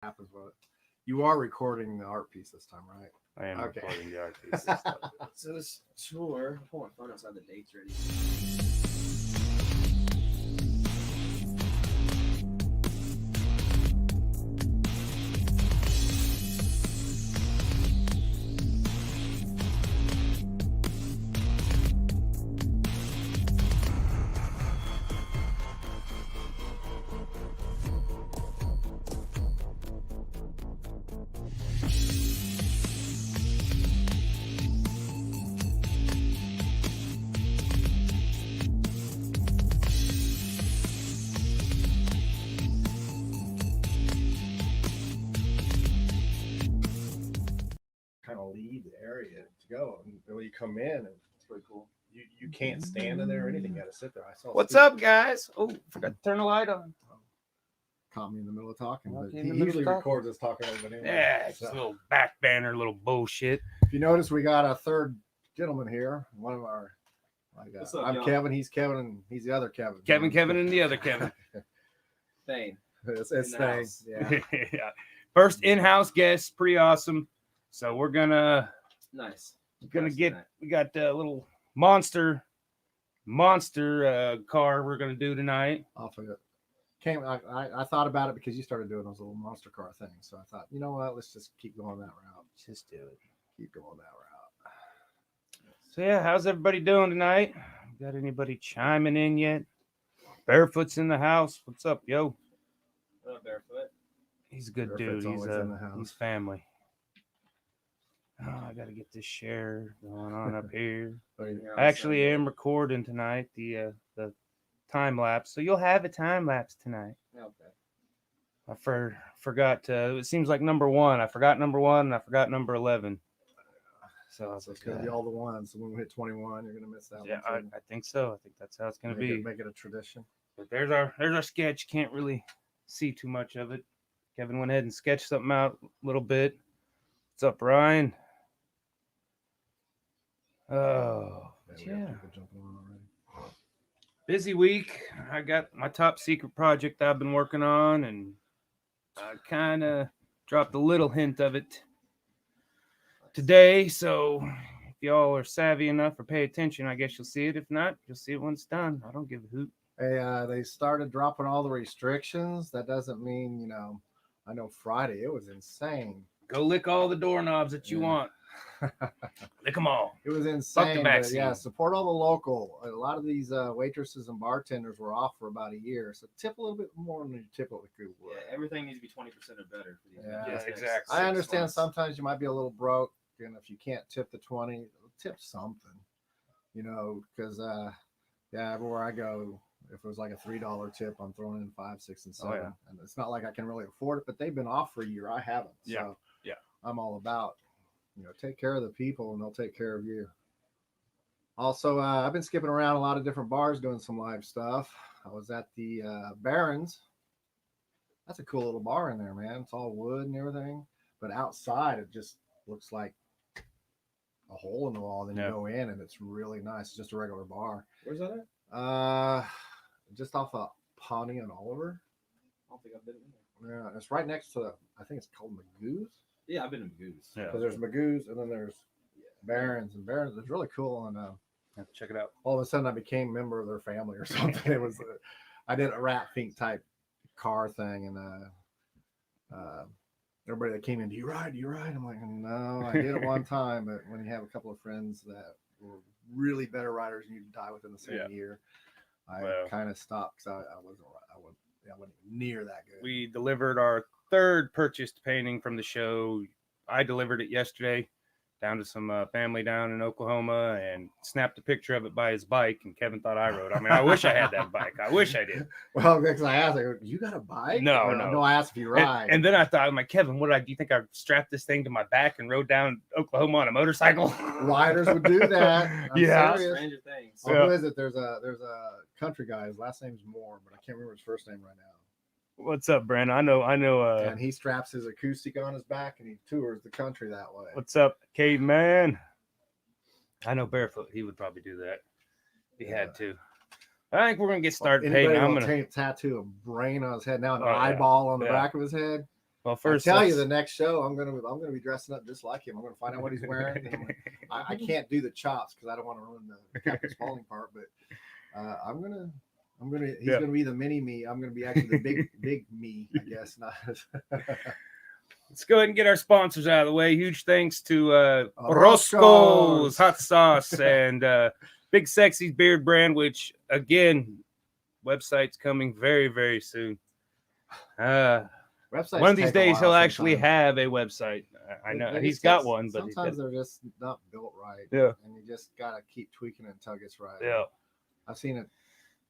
happens with it. You are recording the art piece this time, right? I am Okay. recording the art piece. This time. So this tour, I'll pull my phone outside the dates ready. Kind of leave the area to go, and when you come in, and It's pretty cool. you can't stand in there or anything. You got to sit there. I saw. What's Steve up, guys? Oh, forgot to turn the light on. Caught me in the middle of talking, but Okay, in he the middle of usually talking. records us talking over the name. Yeah, it's a little back banner, little bullshit. If you notice, we got a third gentleman here. One of our, What's up, I'm y'all? Kevin. He's Kevin, and he's the other Kevin. Kevin, and the other Kevin. Thain. it's in the Thain. house. Yeah. Yeah. First in-house guest, pretty awesome. So we're gonna Nice. get. We got a little monster car we're gonna do tonight. Off of it. I thought about it because you started doing those little monster car things. So I thought, you know what? Let's just keep going that route. Just do it. Keep going that route. So yeah, how's everybody doing tonight? Got anybody chiming in yet? Barefoot's in the house. What's up, yo? Barefoot. He's a good Barefoot's dude. He's always in the house. he's family. Oh, I gotta get this share going on up here. I actually am recording tonight the time lapse, so you'll have a time lapse tonight. Okay. I forgot. It seems like number one. I forgot number one, and I forgot number 11. So I was So it's like, gonna be all the ones. So when we hit 21, you're gonna miss that yeah, one. I think so. I think that's how it's gonna be. Make it a tradition. But there's our sketch. Can't really see too much of it. Kevin went ahead and sketched something out a little bit. What's up, Ryan? Oh, We yeah. have people jumping on already. Busy week. I got my top secret project I've been working on, and I kind of dropped a little hint of it today. So if y'all are savvy enough or pay attention, I guess you'll see it. If not, you'll see it when it's done. I don't give a hoot. Hey, they started dropping all the restrictions. That doesn't mean, I know Friday it was insane. Go lick all the doorknobs that you want. Lick them all. It was insane. But vaccine. yeah, support all the local. A lot of these waitresses and bartenders were off for about a year. So tip a little bit more than you typically would. Yeah, everything needs to be 20% or better for these. Yeah, next exactly. 6 I understand months. sometimes you might be a little broke, and if you can't tip the 20, tip something, because everywhere I go, if it was like a $3 tip, I'm throwing in 5, 6, and 7. Oh, yeah. And it's not like I can really afford it, but they've been off for a year. I haven't. So Yeah. I'm all about, take care of the people and they'll take care of you. Also, I've been skipping around a lot of different bars doing some live stuff. I was at the Barons. That's a cool little bar in there, man. It's all wood and everything, but outside it just looks like a hole in the wall. Then you go in and it's really nice. It's just a regular bar. Where's that at? Just off of Pawnee and Oliver. I don't think I've been in there. Yeah, it's right next to I think it's called Magoo's. Yeah, I've been in Goose. Yeah. Because there's Magoo's and then there's Barons, and Barons is really cool. And Have to check it out. all of a sudden I became a member of their family or something. It was I did a Rat Fink type car thing, and everybody that came in, do you ride? I'm like, no, I did it one time, but when you have a couple of friends that were really better riders and you die within the same year, I kind of stopped because I wasn't near that good. We delivered our third purchased painting from the show. I delivered it yesterday down to some family down in Oklahoma and snapped a picture of it by his bike, and Kevin thought I rode. I mean, I wish I had that bike. I wish I did. Well, because I asked, you got a bike? No. No, I asked if you ride. And then I thought, I'm like, Kevin, do you think I strapped this thing to my back and rode down Oklahoma on a motorcycle? Riders would do that. I'm Yeah. serious. Stranger things. Oh, who is it? There's a country guy. His last name's Moore, but I can't remember his first name right now. What's up, Brandon? I know. And he straps his acoustic on his back and he tours the country that way. What's up, caveman? I know Barefoot. He would probably do that. He had to. I think we're gonna get started. Anybody Hey, I'm will gonna tattoo a brain on his head now, an Oh, yeah. eyeball on the Yeah. back of his head. Well, I'll first, tell you the next show I'm gonna be dressing up just like him. I'm gonna find out what he's wearing. And I can't do the chops because I don't want to ruin the Captain Spaulding part, but he's gonna be the mini me. I'm gonna be actually the big me, I guess. Not Let's go ahead and get our sponsors out of the way. Huge thanks to Roscoe's. Roscoe's Hot Sauce and Big Sexy's Beard Brand, which, again, website's coming very, very soon. Websites One of these take a days, he'll while actually sometimes. have a website. I know It he's just got takes- one, but sometimes they're just not built right. Yeah. And you just gotta keep tweaking it until it gets right. yeah. I've seen it.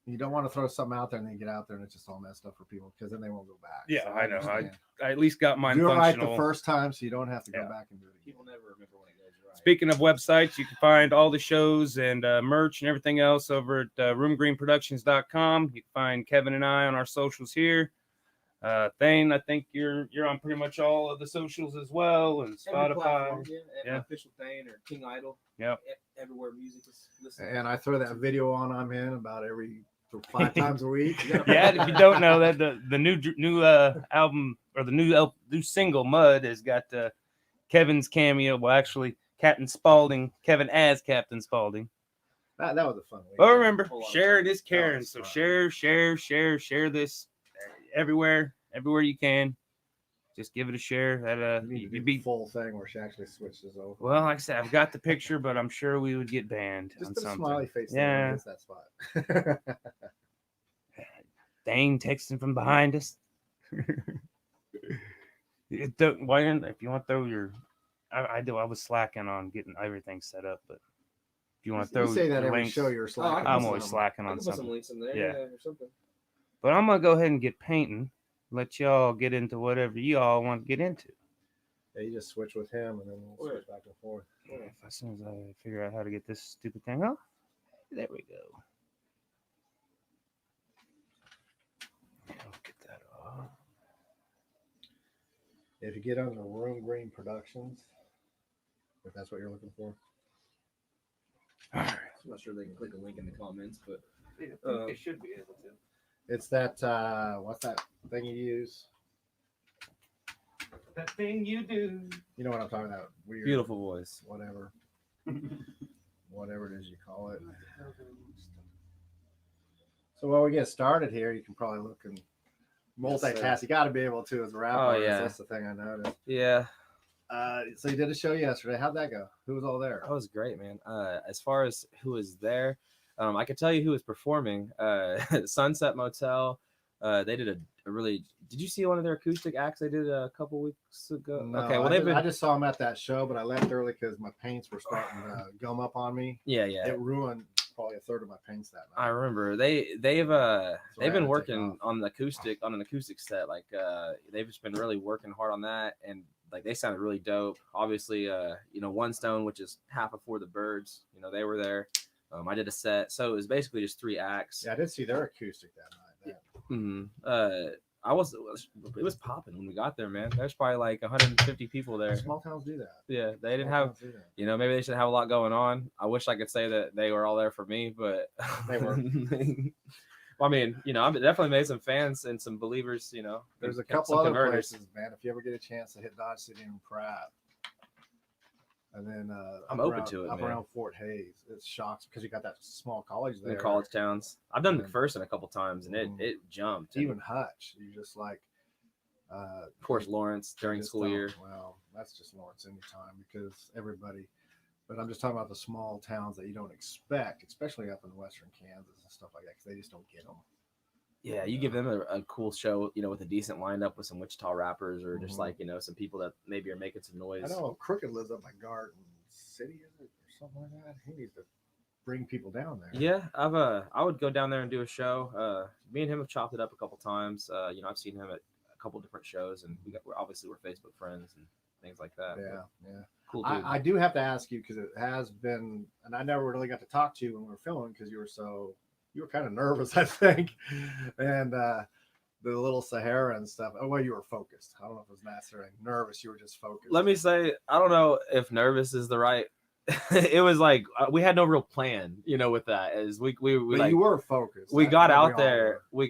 You don't want to throw something out there and then get out there and it's just all messed up for people because then they won't go back. Yeah, So I know. understand. I at least got mine Do it right functional. the first time so you don't have to go Yeah. back and do it again. People never remember when it goes right. Speaking of websites, you can find all the shows and merch and everything else over at roomgreenproductions.com. You can find Kevin and I on our socials here. Thain, I think you're on pretty much all of the socials as well, and Every Spotify. platform, Yeah. Official Thain or King Idol. Yep. Everywhere music is listened. And I throw that video on I'm in about every 5 times a week. You gotta- Yeah, if you don't know that the new album or the new single Mud has got Kevin's cameo. Well, actually, Captain Spaulding, Kevin as Captain Spaulding. That was a fun week. But remember, Whole lot of sharing fun. is caring. was So fun. share this everywhere you can. Just give it a share. That You need to you'd do the be full thing where she actually switches over. well. Like I said, I've got the picture, but I'm sure we would get banned Just on put a something. smiley face Yeah. there. Hits that spot. Dang, texting from behind us. Why didn't if you want to throw your I was slacking on getting everything set up, but if you want to throw You say that your every links, show you're slacking. I'm on always something. slacking I on can put some something. links in there, Yeah. or something. But I'm gonna go ahead and get painting. Let y'all get into whatever y'all want to get into. Yeah, you just switch with him and then we'll switch back and forth. As soon as I figure out how to get this stupid thing off, there we go. I'll get that off. If you get under Room Green Productions, if that's what you're looking for. All right. I'm not sure they can click a link in the comments, but I think they should be able to. It's that what's that thing you use? That thing you do. You know what I'm talking about? Weird. beautiful voice. Whatever. Whatever it is you call it. So while we get started here, you can probably look and multitask. You got to be able to as a rapper. Oh, yeah. That's the thing I noticed. Yeah, So you did a show yesterday. How'd that go? Who was all there? that was great, man. As far as who was there, I can tell you who was performing. Sunset Motel. They did a really. Did you see one of their acoustic acts they did a couple weeks ago? No, okay, well I just saw him at that show, but I left early because my paints were starting to gum up on me. yeah. It ruined probably a third of my paints that I night. remember they've I had been to take working off. on an acoustic set. Like they've just been really working hard on that, and like they sounded really dope. Obviously, One Stone, which is half of For the Birds, they were there. I did a set, so it was basically just 3 acts. Yeah, I did see their acoustic that night. It was popping when we got there, man. There's probably like 150 people there. Small towns do that. Yeah, they didn't Small have. towns do that. Maybe they should have a lot going on. I wish I could say that they were all there for me, but They were. Well, I mean, I've definitely made some fans and some believers. There's a and couple some other converters. places, man. If you ever get a chance to hit Dodge City and Pratt, and then I'm up open around, to it, up man. around Fort Hayes, it shocks because you got that small college In there. the college towns. I've done Yeah. McPherson a couple times, and Mhm. it jumped. And, Even Hutch, you just like. of course, Lawrence during just school don't- year. Well, that's just Lawrence anytime because everybody. But I'm just talking about the small towns that you don't expect, especially up in western Kansas and stuff like that, because they just don't get them. Yeah, you give them a cool show, with a decent lineup with some Wichita rappers or just Mhm. like, some people that maybe are making some noise. I know Crooked lives up by Garden City, is it, or something like that? He needs to bring people down there. Yeah, I would go down there and do a show. Me and him have chopped it up a couple times. I've seen him at a couple different shows, and we're Facebook friends and things like that. Yeah, But yeah. cool dude. I do have to ask you because it has been, and I never really got to talk to you when we were filming because you were kind of nervous, I think, and the little Sahara and stuff. Oh, well, you were focused. I don't know if it was necessarily nervous. You were just focused. Let me say, I don't know if nervous is the right it was like we had no real plan, you know, with that. As we But like you were focused. we That- got that out all there, were.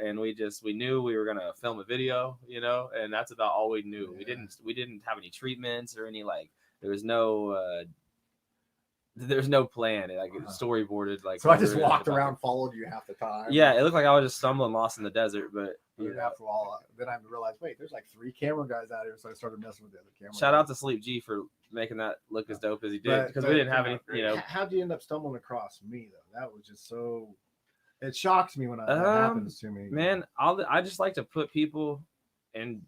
and we knew we were gonna film a video, you know, and that's about all we knew. Yeah. We didn't have any treatments or any like there's no plan. Like it storyboarded like So I we just were gonna walked fucking- around, followed you half the time. Yeah, it looked like I was just stumbling lost in the desert, but you Then know. after all, then I realized, wait, there's like 3 camera guys out here, so I started messing with the other camera. Shout guys. out to Sleep G for making that look as dope as he did, But- because but, we didn't have any, you know. How'd you end up stumbling across me though? That was just so. It shocks me when that Um, happens to me. Man, I just like to put people in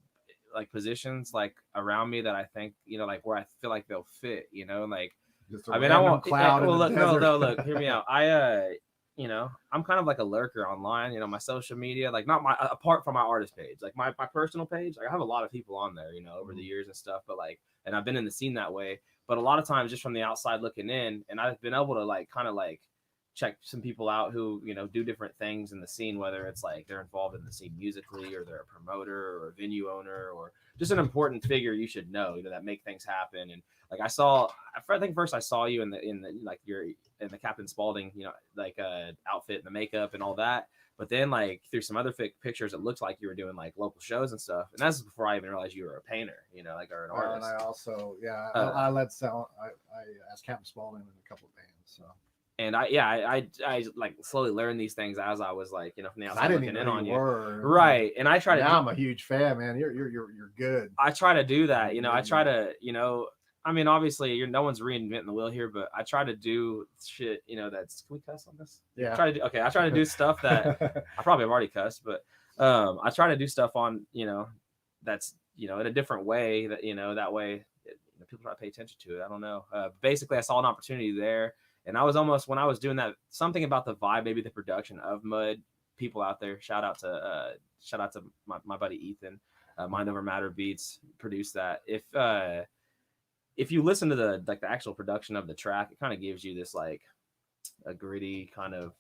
like positions like around me that I think, you know, like where I feel like they'll fit, you know, like Just a I mean, I random won't. cloud in Well, the look, no, desert. look, hear me out. You know, I'm kind of like a lurker online. You know, my social media, like not my apart from my artist page, like my personal page. Like I have a lot of people on there, you know, over the years and stuff. But like, and I've been in the scene that way. But a lot of times, just from the outside looking in, and I've been able to like kind of like check some people out who, you know, do different things in the scene, whether it's like they're involved in the scene musically, or they're a promoter or a venue owner, or just an important figure you should know, you know, that make things happen. And like I think first I saw you in the like you're in the Captain Spaulding, you know, like outfit and the makeup and all that. But then like through some other pictures, it looked like you were doing like local shows and stuff. And that's before I even realized you were a painter, you know, like or an Well, artist. and I also, Uh, I asked Captain Spaulding in a couple of bands. So And I like slowly learned these things as I was like, you know, from the 'Cause outside I didn't looking even in know on you you. were. Right. And I try to Now I'm a huge fan, man. You're good. I try to do that, you know. I Yeah. try to, you know, I mean, obviously, no one's reinventing the wheel here, but I try to do shit, you know. That's can we cuss on this? Yeah. I try to do stuff that I probably have already cussed, but I try to do stuff on, you know, that's, you know, in a different way that, you know, that way people not pay attention to it. I don't know. Basically, I saw an opportunity there, and I was almost when I was doing that, something about the vibe, maybe the production of Mud. People out there, shout out to my buddy Ethan, Mind Over Matter Beats produced that. If you listen to the actual production of the track, it kind of gives you this like a gritty kind of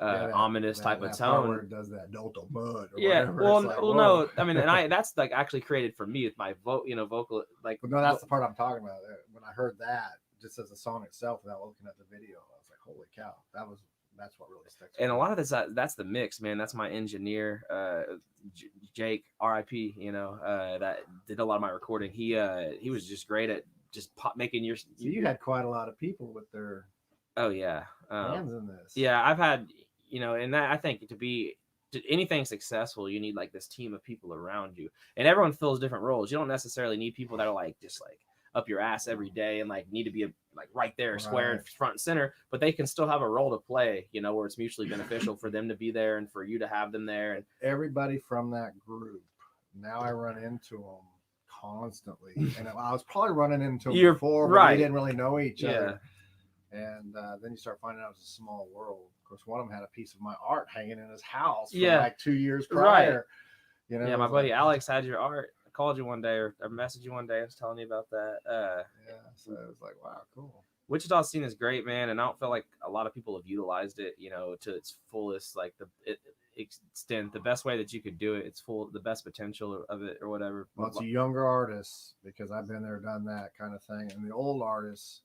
ominous type of that part tone. where it does that Delta Mud. Or Yeah, whatever. well, It's like, well, whoa. no, I mean, and that's like actually created for me with my vocal, like. But no, that's the part I'm talking about. When I heard that, just as a song itself, without looking at the video, I was like, "Holy cow!" That's what really sticks. And a with lot me. of this, that's the mix, man. That's my engineer, Jake, R.I.P. You know, that did a lot of my recording. He was just great at just making your. So you had quite a lot of people with their Oh yeah, hands in this. yeah. I've had, you know, and that I think to anything successful, you need like this team of people around you, and everyone fills different roles. You don't necessarily need people that are like just like up your ass every day and like need to be like right there, square and Right. front and center, but they can still have a role to play, you know, where it's mutually beneficial for them to be there and for you to have them there. And Everybody from that group. Now I run into them constantly, and I was probably running into them You're before, but right. we didn't really know each yeah, other. And then you start finding out it's a small world. Of course, one of them had a piece of my art hanging in his house from Yeah. like 2 years Right. prior. You know, yeah. it My was buddy like- Alex had your art. I called you one day or messaged you one day. I was telling you about that. Yeah, so it was like, wow, cool. Wichita scene is great, man, and I don't feel like a lot of people have utilized it, you know, to its fullest, like extent, the best way that you could do it. It's the best potential of it, or whatever. Well, it's a younger artist because I've been there, done that kind of thing. And the old artists,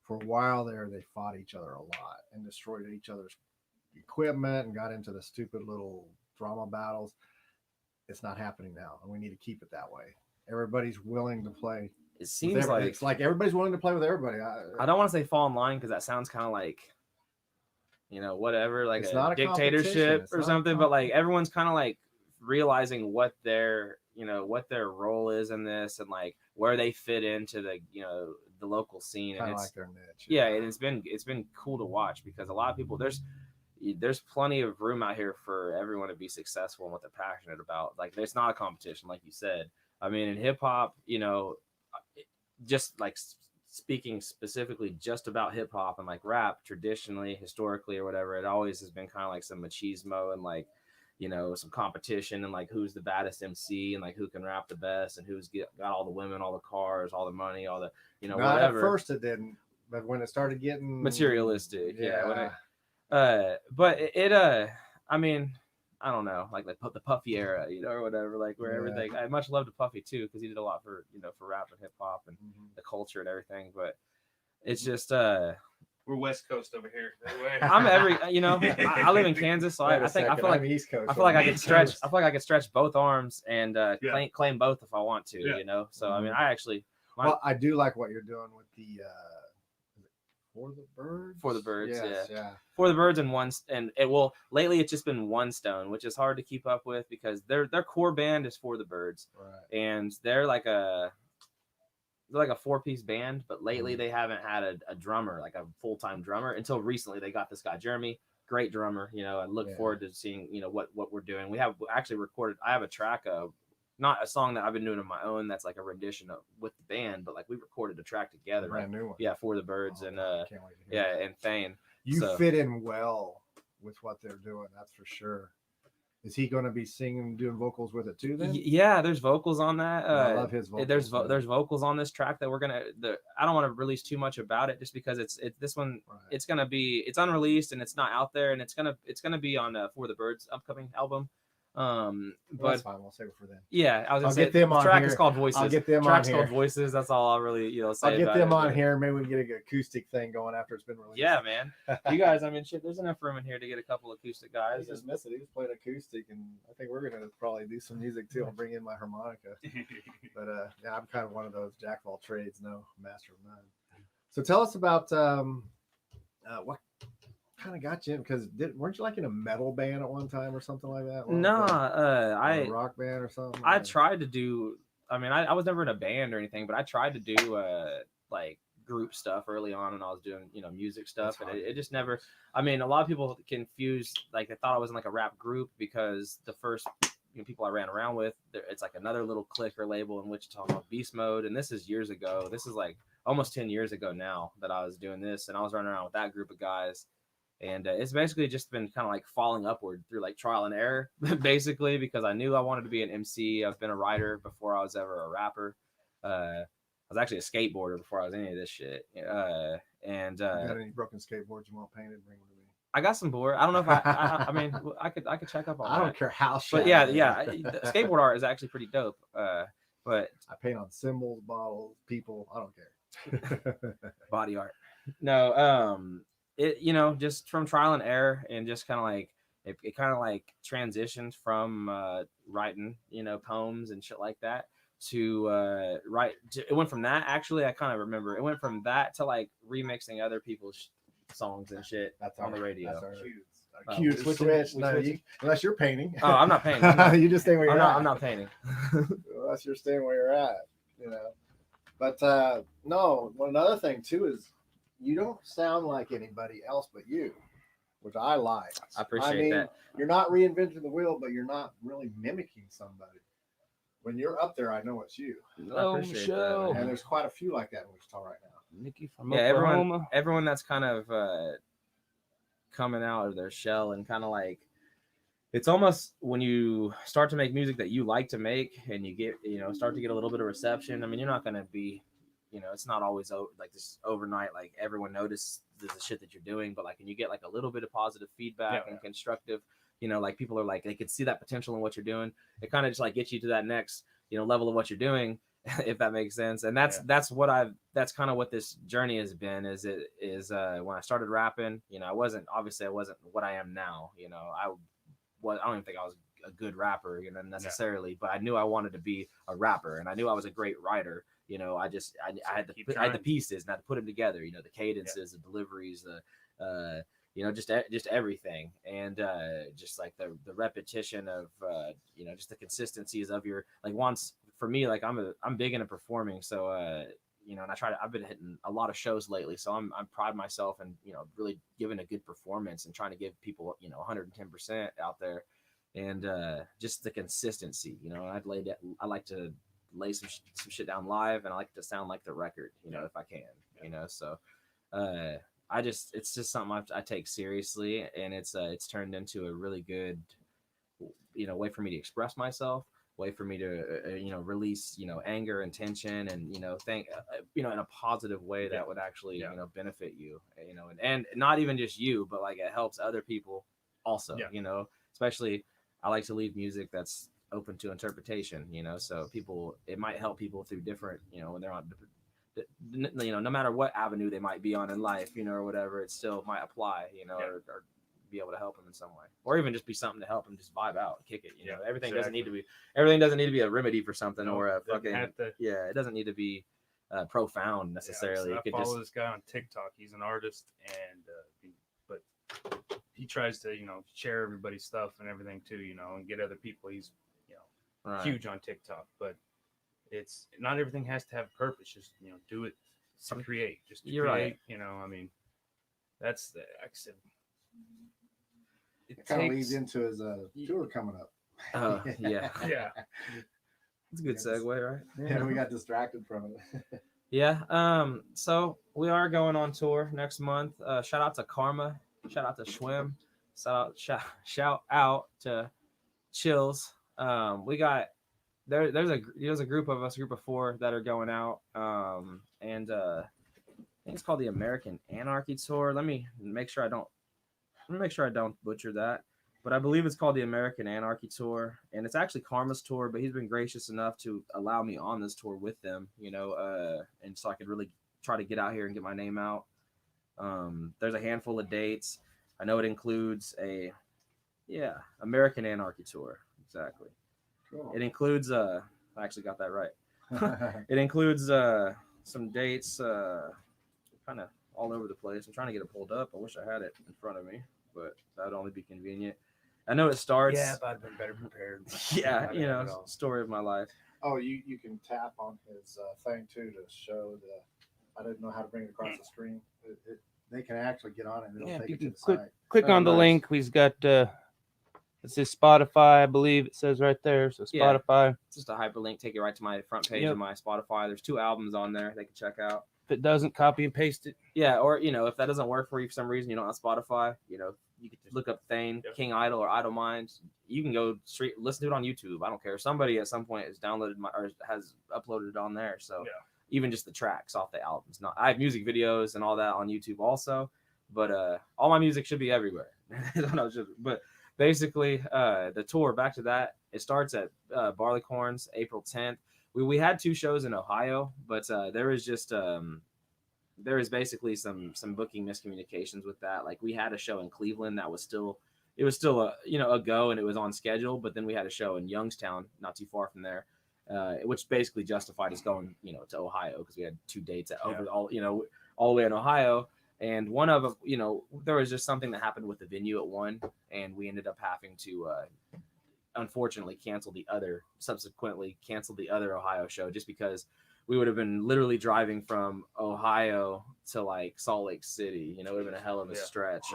for a while there, they fought each other a lot and destroyed each other's equipment and got into the stupid little drama battles. It's not happening now, and we need to keep it that way. Everybody's willing to play. It seems like It's like everybody's willing to play with everybody. I don't want to say fall in line because that sounds kind of like, you know, whatever, like It's a not a competition. dictatorship It's or not a something. But like everyone's kind of like realizing what their, you know, what their role is in this and like where they fit into the, you know, the local scene. kind And of it's like their niche. yeah, and it's been cool to watch because a lot of people there's plenty of room out here for everyone to be successful in what they're passionate about. Like there's not a competition, like you said. I mean, in hip hop, you know, just like speaking specifically just about hip hop and like rap traditionally, historically or whatever, it always has been kind of like some machismo and like, you know, some competition and like who's the baddest MC and like who can rap the best and who's got all the women, all the cars, all the money, all the, you know, Not whatever. at first it didn't, but when it started getting Materialistic, yeah. When yeah. but I mean, I don't know, like the Puffy era, you know, or whatever, like where Yeah. everything. I much love to Puffy too because he did a lot for, you know, for rap and hip hop and Mhm. the culture and everything. But it's just We're West Coast over here. I'm every I live in Kansas, so Wait I a think I second, feel like I'm East Coast. I feel like I I'm could East stretch. Coast. I feel like I could stretch both arms and Yeah. claim both if I want to. Yeah. So I mean, I actually Well, I do like what you're doing with the for the birds. For the Birds, Yes, yeah. yeah. For the Birds and it will lately it's just been One Stone, which is hard to keep up with because their core band is For the Birds, Right. and they're like a 4-piece band, but lately they haven't had a drummer, like a full-time drummer, until recently. They got this guy Jeremy, great drummer. I look Yeah. forward to seeing what we're doing. We have actually recorded. I have a track of not a song that I've been doing on my own. That's like a rendition of with the band, but like we recorded a track together. Brand new one. Yeah, For the Birds and I can't wait to hear yeah, that. and Thain. You so- fit in well with what they're doing. That's for sure. Is he going to be singing, doing vocals with it too? Then Yeah, there's vocals on that. I love his vocals. There's vocals on this track that we're gonna. I don't want to release too much about it just because it's this one. Right. It's gonna be unreleased and it's not out there, and it's gonna be on For the Birds upcoming album. Well, But that's fine. We'll save it for them. yeah, I was gonna I'll say get them the on track here. is called Voices. I'll get them Track's on called here. Voices. That's all I'll really say. I'll get about them it, on but- here. Maybe we can get an acoustic thing going after it's been released. Yeah, man. You guys, I mean, shit. There's enough room in here to get a couple acoustic I guys. just missed it. He was playing acoustic, and I think we're gonna probably do some music too. I'll bring in my harmonica. But yeah, I'm kind of one of those jack of all trades, no master of none. So tell us about what kind of got you in, because weren't you like in a metal band at one time or something like that? No, a I rock band or something. I tried to do. I mean, I was never in a band or anything, but I tried to do like group stuff early on when I was doing music stuff, That's and hard. it just never. I mean, a lot of people confused, like they thought I was in like a rap group because the first people I ran around with, it's like another little clique or label in Wichita called Beast Mode, and this is years ago. This is like almost 10 years ago now that I was doing this, and I was running around with that group of guys. And it's basically just been kind of like falling upward through like trial and error, basically, because I knew I wanted to be an MC. I've been a writer before I was ever a rapper. I was actually a skateboarder before I was any of this shit. You got any broken skateboards you want painted? Bring them to me. I got some board. I don't know if I mean, I could check up on I that. don't care how. But yeah, the skateboard art is actually pretty dope. But I paint on symbols, bottles, people. I don't care. body art. No, it just from trial and error and just kind of like it kind of like transitioned from writing poems and shit like that to it went from that. Actually, I kind of remember it went from that to like remixing other people's songs and shit That's on the radio. That's our Oh, cue we to switching- switch. we No, switching? unless you're painting. Oh, I'm not painting. I'm not, You just stay where you're at. I'm not painting. Unless you're staying where you're at, But no, another thing too is you don't sound like anybody else but you, which I like. I appreciate that. You're not reinventing the wheel, but you're not really mimicking somebody. When you're up there, I know it's you. Oh, Michelle. And there's quite a few like that in Wichita right now. Nikki from Yeah, Oklahoma. everyone that's kind of coming out of their shell and kind of like it's almost when you start to make music that you like to make and you get start to get a little bit of reception. I mean, you're not going to be it's not always like this overnight like everyone notices the shit that you're doing, but like when you get like a little bit of positive feedback and constructive, like people are like they could see that potential in what you're doing, it kind of just like gets you to that next level of what you're doing. If that makes sense. And that's kind of what this journey has been when I started rapping, I wasn't what I am now. I don't even think I was a good rapper, necessarily, but I knew I wanted to be a rapper and I knew I was a great writer. I had the pieces and I had to put them together, the cadences, the deliveries, just everything. And just like the repetition of, just the consistencies of your, like once for me, like I'm big into performing. So, and I've been hitting a lot of shows lately. So I'm pride myself and, really giving a good performance and trying to give people, 110% out there. And just the consistency, I like to lay some shit down live and I like to sound like the record, if I can, so it's just something I take seriously, and it's turned into a really good, way for me to express myself, way for me to, release, anger and tension and, think, in a positive way that would actually, benefit you, and not even just you, but like it helps other people also, especially I like to leave music that's open to interpretation, so it might help people through different, when they're on no matter what avenue they might be on in life, or whatever, it still might apply, or be able to help them in some way, or even just be something to help them just vibe out, kick it. Everything doesn't need to be a remedy for something, or a fucking it doesn't need to be profound necessarily. So it I could follow just this guy on TikTok. He's an artist, and but he tries to share everybody's stuff and everything too, and get other people. He's right. huge on TikTok, but it's not everything has to have a purpose. Just do it to create. Just to You're create, right. I mean, that's like I said. It kind of leads into his tour coming up. Yeah. Yeah. It's a good segue, right? Yeah, we got distracted from it. Yeah. So we are going on tour next month. Shout out to Karma. Shout out to Schwim. Shout out to Chills. We got there's a group of us, group of 4 that are going out. And I think it's called the American Anarchy Tour. Let me make sure I don't butcher that. But I believe it's called the American Anarchy Tour, and it's actually Karma's tour, but he's been gracious enough to allow me on this tour with them, and so I could really try to get out here and get my name out. There's a handful of dates. I know it includes American Anarchy Tour. Exactly. Cool. It includes, I actually got that right. It includes some dates kind of all over the place. I'm trying to get it pulled up. I wish I had it in front of me, but that would only be convenient. I know it starts. Yeah, if I'd been better prepared. Yeah, story of my life. Oh, you can tap on his thing too to show I didn't know how to bring it across the screen. They can actually get on it and it'll take you it to can the site. click on the link. We've got it says Spotify, I believe it says right there. So Spotify. It's just a hyperlink, take you right to my front page of my Spotify. There's 2 albums on there they can check out. If it doesn't, copy and paste it. Yeah, or if that doesn't work for you for some reason, you don't have Spotify, you can look up Thain, King Idol, or Idle Minds. You can go straight listen to it on YouTube. I don't care. Somebody at some point has downloaded or has uploaded it on there. So even just the tracks off the albums. I have music videos and all that on YouTube also, but all my music should be everywhere. But basically, the tour, back to that, it starts at Barleycorns, April 10th. We had 2 shows in Ohio, but there is basically some booking miscommunications with that. Like, we had a show in Cleveland that was still a go, and it was on schedule, but then we had a show in Youngstown, not too far from there, which basically justified us going to Ohio, because we had 2 dates all the way in Ohio. And one of them, there was just something that happened with the venue at one, and we ended up having to unfortunately subsequently canceled the other Ohio show, just because we would have been literally driving from Ohio to like Salt Lake City. It would have been a hell of a stretch.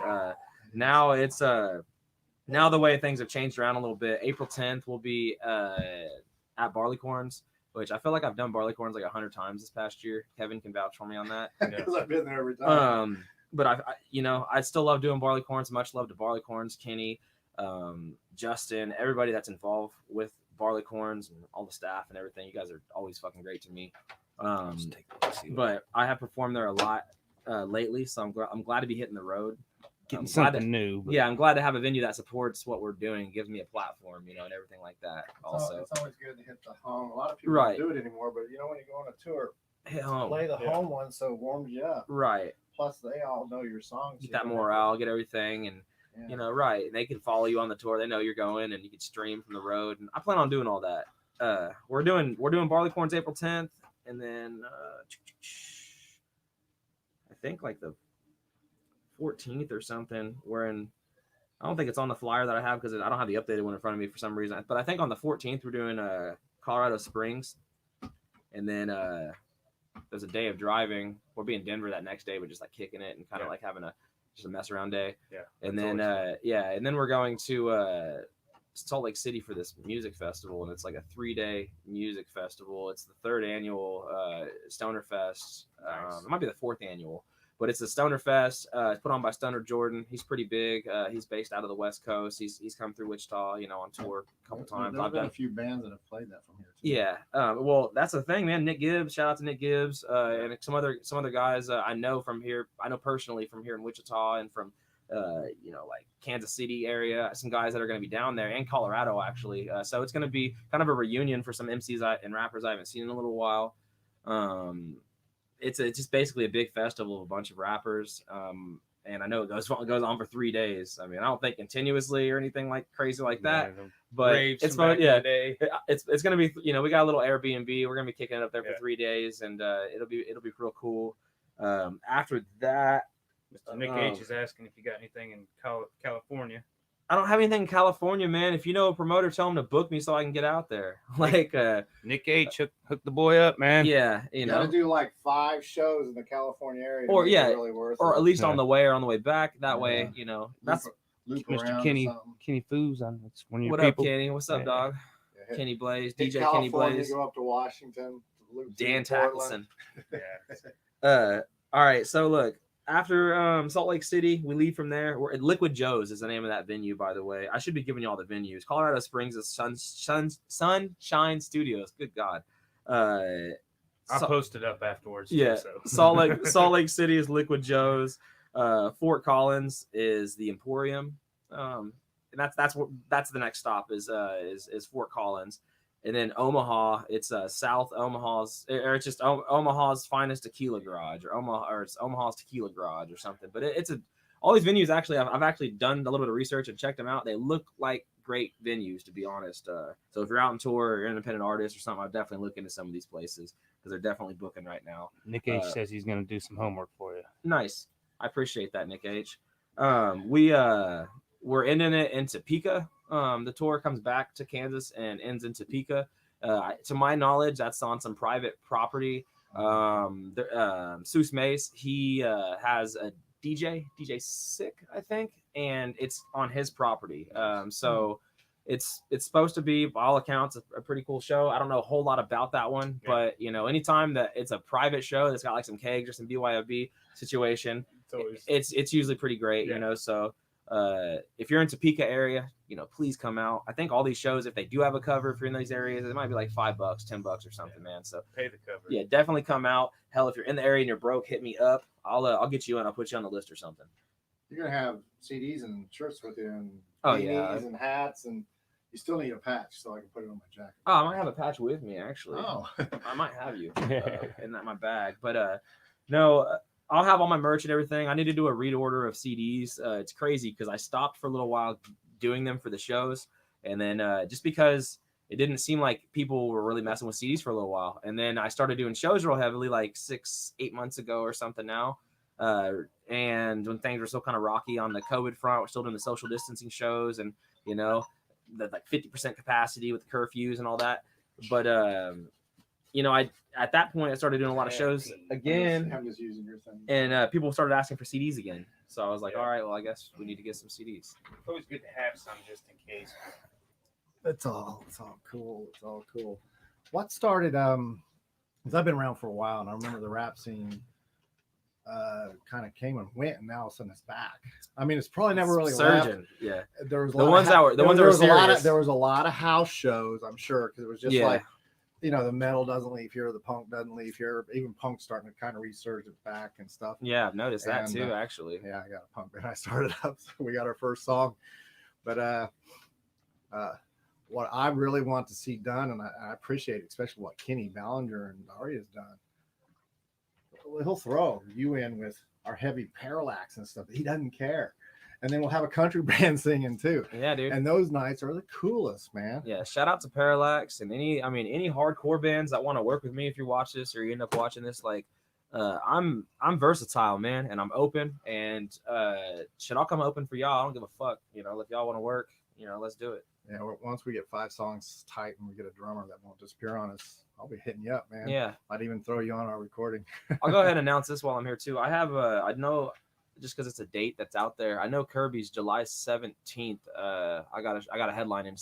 Now it's now the way things have changed around a little bit. April 10th will be at Barleycorns, which I feel like I've done Barleycorns like 100 times this past year. Kevin can vouch for me on that. Because I've been there every time. But I still love doing Barleycorns. Much love to Barleycorns, Kenny, Justin, everybody that's involved with Barleycorns and all the staff and everything. You guys are always fucking great to me. But I have performed there a lot lately, so I'm glad to be hitting the road. Getting something new. But... Yeah, I'm glad to have a venue that supports what we're doing, gives me a platform, and everything like that. Also, it's always good to hit the home. A lot of people don't do it anymore, but when you go on a tour, hit home. Play the home one, so it warms you up. Right. Plus, they all know your songs. Get that morale, get everything, and right. They can follow you on the tour. They know you're going, and you can stream from the road. And I plan on doing all that. We're doing Barleycorns April 10th, and then I think like the 14th or something. I don't think it's on the flyer that I have, because I don't have the updated one in front of me for some reason. But I think on the 14th we're doing Colorado Springs, and then there's a day of driving. We'll be in Denver that next day, but just like kicking it and kind of like having a mess around day. Yeah. And then and then we're going to Salt Lake City for this music festival, and it's like a 3-day music festival. It's the 3rd annual Stoner Fest. Nice. It might be the 4th annual, but it's a Stoner Fest. It's put on by Stoner Jordan. He's pretty big. He's based out of the West Coast. He's come through Wichita, on tour a couple times. I've done a few bands that have played that from here too. Yeah. Well, that's the thing, man. Nick Gibbs, shout out to Nick Gibbs, and some other guys I know from here. I know personally from here in Wichita, and from like Kansas City area. Some guys that are going to be down there, and Colorado actually. So it's going to be kind of a reunion for some MCs and rappers I haven't seen in a little while. it's just basically a big festival of a bunch of rappers. And I know it goes on for 3 days. I mean, I don't think continuously or anything like crazy like that, but Raves it's from back fun. in Yeah, the day. it's gonna be. We got a little Airbnb. We're gonna be kicking it up there for Yeah. 3 days, and it'll be real cool. After that, Mr. Nick H is asking if you got anything in California. I don't have anything in California, man. If you know a promoter, tell him to book me so I can get out there. Like, Nick H hook the boy up, man. yeah, You gotta do like 5 shows in the California area, to Or, make yeah, it really worth or it. at least Yeah. on the way or on the way back. That Yeah. way, that's Loop Mr. around or Kenny something. Kenny Foos on. It's one of your what people. up, Kenny. What's up, Yeah. dog? Yeah, hit- Kenny Blaze, hit DJ Kenny California, Blaze, go up to Washington, loop Dan through Portland. Tackleson. Yeah. All right, so look, after Salt Lake City, we leave from there. We're at Liquid Joe's is the name of that venue, by the way. I should be giving you all the venues. Colorado Springs is Sunshine Studios. Good God. I'll Sa- post it up afterwards. too, yeah, so. Salt Lake City is Liquid Joe's. Fort Collins is the Emporium. And that's the next stop is Fort Collins. And then Omaha, it's South Omaha's, or it's just Omaha's finest tequila garage, or it's Omaha's tequila garage or something. But it's all these venues. Actually, I've actually done a little bit of research and checked them out. They look like great venues, to be honest. So if you're out on tour or you're an independent artist or something, I'd definitely look into some of these places because they're definitely booking right now. Nick H says he's going to do some homework for you. Nice, I appreciate that, Nick H. We're ending it in Topeka. The tour comes back to Kansas and ends in Topeka. To my knowledge, that's on some private property. Seuss Mace, he has a DJ Sick, I think, and it's on his property. So it's supposed to be, by all accounts, a pretty cool show. I don't know a whole lot about that one, Yeah. but anytime that it's a private show that's got like some kegs or some BYOB situation, it's usually pretty great. Yeah. So if you're in Topeka area, please come out. I think all these shows, if they do have a cover, if you're in these areas, it might be like $5, $10 or something, man. So Pay the cover. yeah, definitely come out. Hell, if you're in the area and you're broke, hit me up. I'll get you in. I'll put you on the list or something. You're gonna have CDs and shirts with you, and Oh, beanies yeah. and hats, and you still need a patch so I can put it on my jacket. Oh, I might have a patch with me actually. Oh, I might have you in my bag, but no. I'll have all my merch and everything. I need to do a reorder of CDs. It's crazy because I stopped for a little while doing them for the shows, and then just because it didn't seem like people were really messing with CDs for a little while, and then I started doing shows real heavily like 6-8 months ago or something now. And when things were still kind of rocky on the COVID front, we're still doing the social distancing shows, and the like 50% capacity with the curfews and all that. But I at that point I started doing a lot of shows again. I'm just using your thing. And people started asking for CDs again. So I was like, Yeah. all right, well, I guess we need to get some CDs. It's always good to have some just in case. It's all cool. It's all cool. What started? Because I've been around for a while, and I remember the rap scene kind of came and went, and now all of a sudden it's back. I mean, it's probably never really left. Surgeon. Yeah. There was a The lot ones of, that were- the ones that there were was a lot serious. of, there was a lot of house shows, I'm sure, because it was just Yeah. like, the metal doesn't leave here, the punk doesn't leave here. Even punk's starting to kind of resurge it back and stuff. Yeah, I've noticed that And, too, actually. Yeah, I got a punk band. I started up, so we got our first song. But what I really want to see done, and I appreciate especially what Kenny Ballinger and Ari has done. He'll throw you in with our heavy parallax and stuff. He doesn't care. And then we'll have a country band singing too. Yeah, dude. And those nights are the coolest, man. Yeah, shout out to Parallax and any hardcore bands that want to work with me. If you watch this or you end up watching this, like, I'm versatile, man, and I'm open. And shit, I'll come open for y'all. I don't give a fuck. If y'all want to work, let's do it. Yeah, once we get 5 songs tight and we get a drummer that won't disappear on us, I'll be hitting you up, man. Yeah, Might even throw you on our recording. I'll go ahead and announce this while I'm here too. I have I know, just because it's a date that's out there. I know Kirby's July 17th. I got a headline, and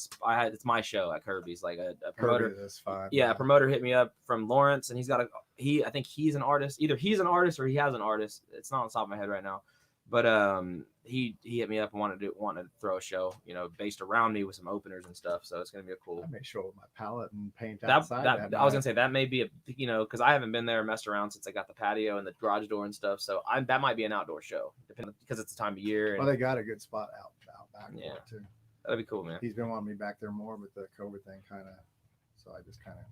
it's my show at Kirby's. Like a promoter. Kirby, that's fine. Yeah, a promoter hit me up from Lawrence, and I think he's an artist. Either he's an artist or he has an artist. It's not on the top of my head right now, but he hit me up and wanted to throw a show, based around me with some openers and stuff. So it's gonna be a cool. I may show up my palette and paint That outside. I was gonna say that may be because I haven't been there and messed around since I got the patio and the garage door and stuff. So that might be an outdoor show, depending because it's the time of year. And Well, they got a good spot out back for Yeah. it too. that'd be cool, man. He's been wanting me back there more with the COVID thing, kind of. So I just kind of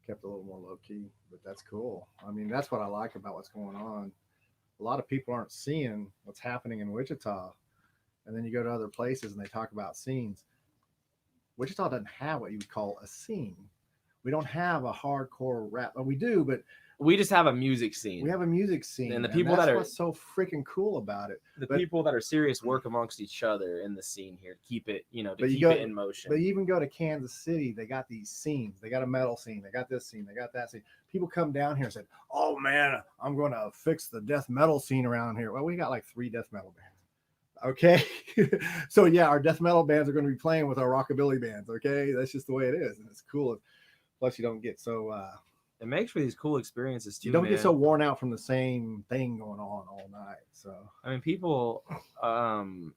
kept a little more low key, but that's cool. I mean, that's what I like about what's going on. A lot of people aren't seeing what's happening in Wichita, and then you go to other places and they talk about scenes. Wichita doesn't have what you would call a scene. We don't have a hardcore rap. Well, we do, but We just have a music scene. we have a music scene, And the people that's that are- what's so freaking cool about it. The but- people that are serious work amongst each other in the scene here to keep it, to But you keep go- it in motion. But you even go to Kansas City, they got these scenes. They got a metal scene. They got this scene. They got that scene. People come down here and say, "Oh man, I'm going to fix the death metal scene around here." Well, we got like 3 death metal bands. Okay, so yeah, our death metal bands are going to be playing with our rockabilly bands. Okay, that's just the way it is, and it's cool. Plus, you don't get so It makes for these cool experiences too. you don't man. get so worn out from the same thing going on all night. So I mean, people, have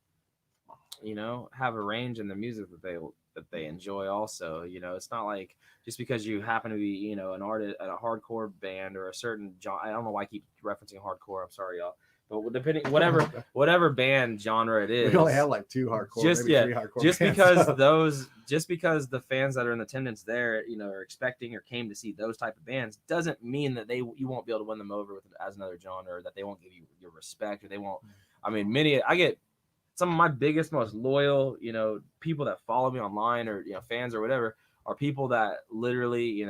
a range in the music that they enjoy. Also, it's not like just because you happen to be, an artist at a hardcore band or a certain genre. I don't know why I keep referencing hardcore. I'm sorry, y'all. But depending, whatever band genre it is, we only have like 2 hardcore, maybe 3 hardcore. just bands, because so. just because the fans that are in attendance there, are expecting or came to see those type of bands, doesn't mean that you won't be able to win them over with as another genre, or that they won't give you your respect, or they won't. I mean, I get some of my biggest, most loyal, people that follow me online, or fans or whatever, are people that literally,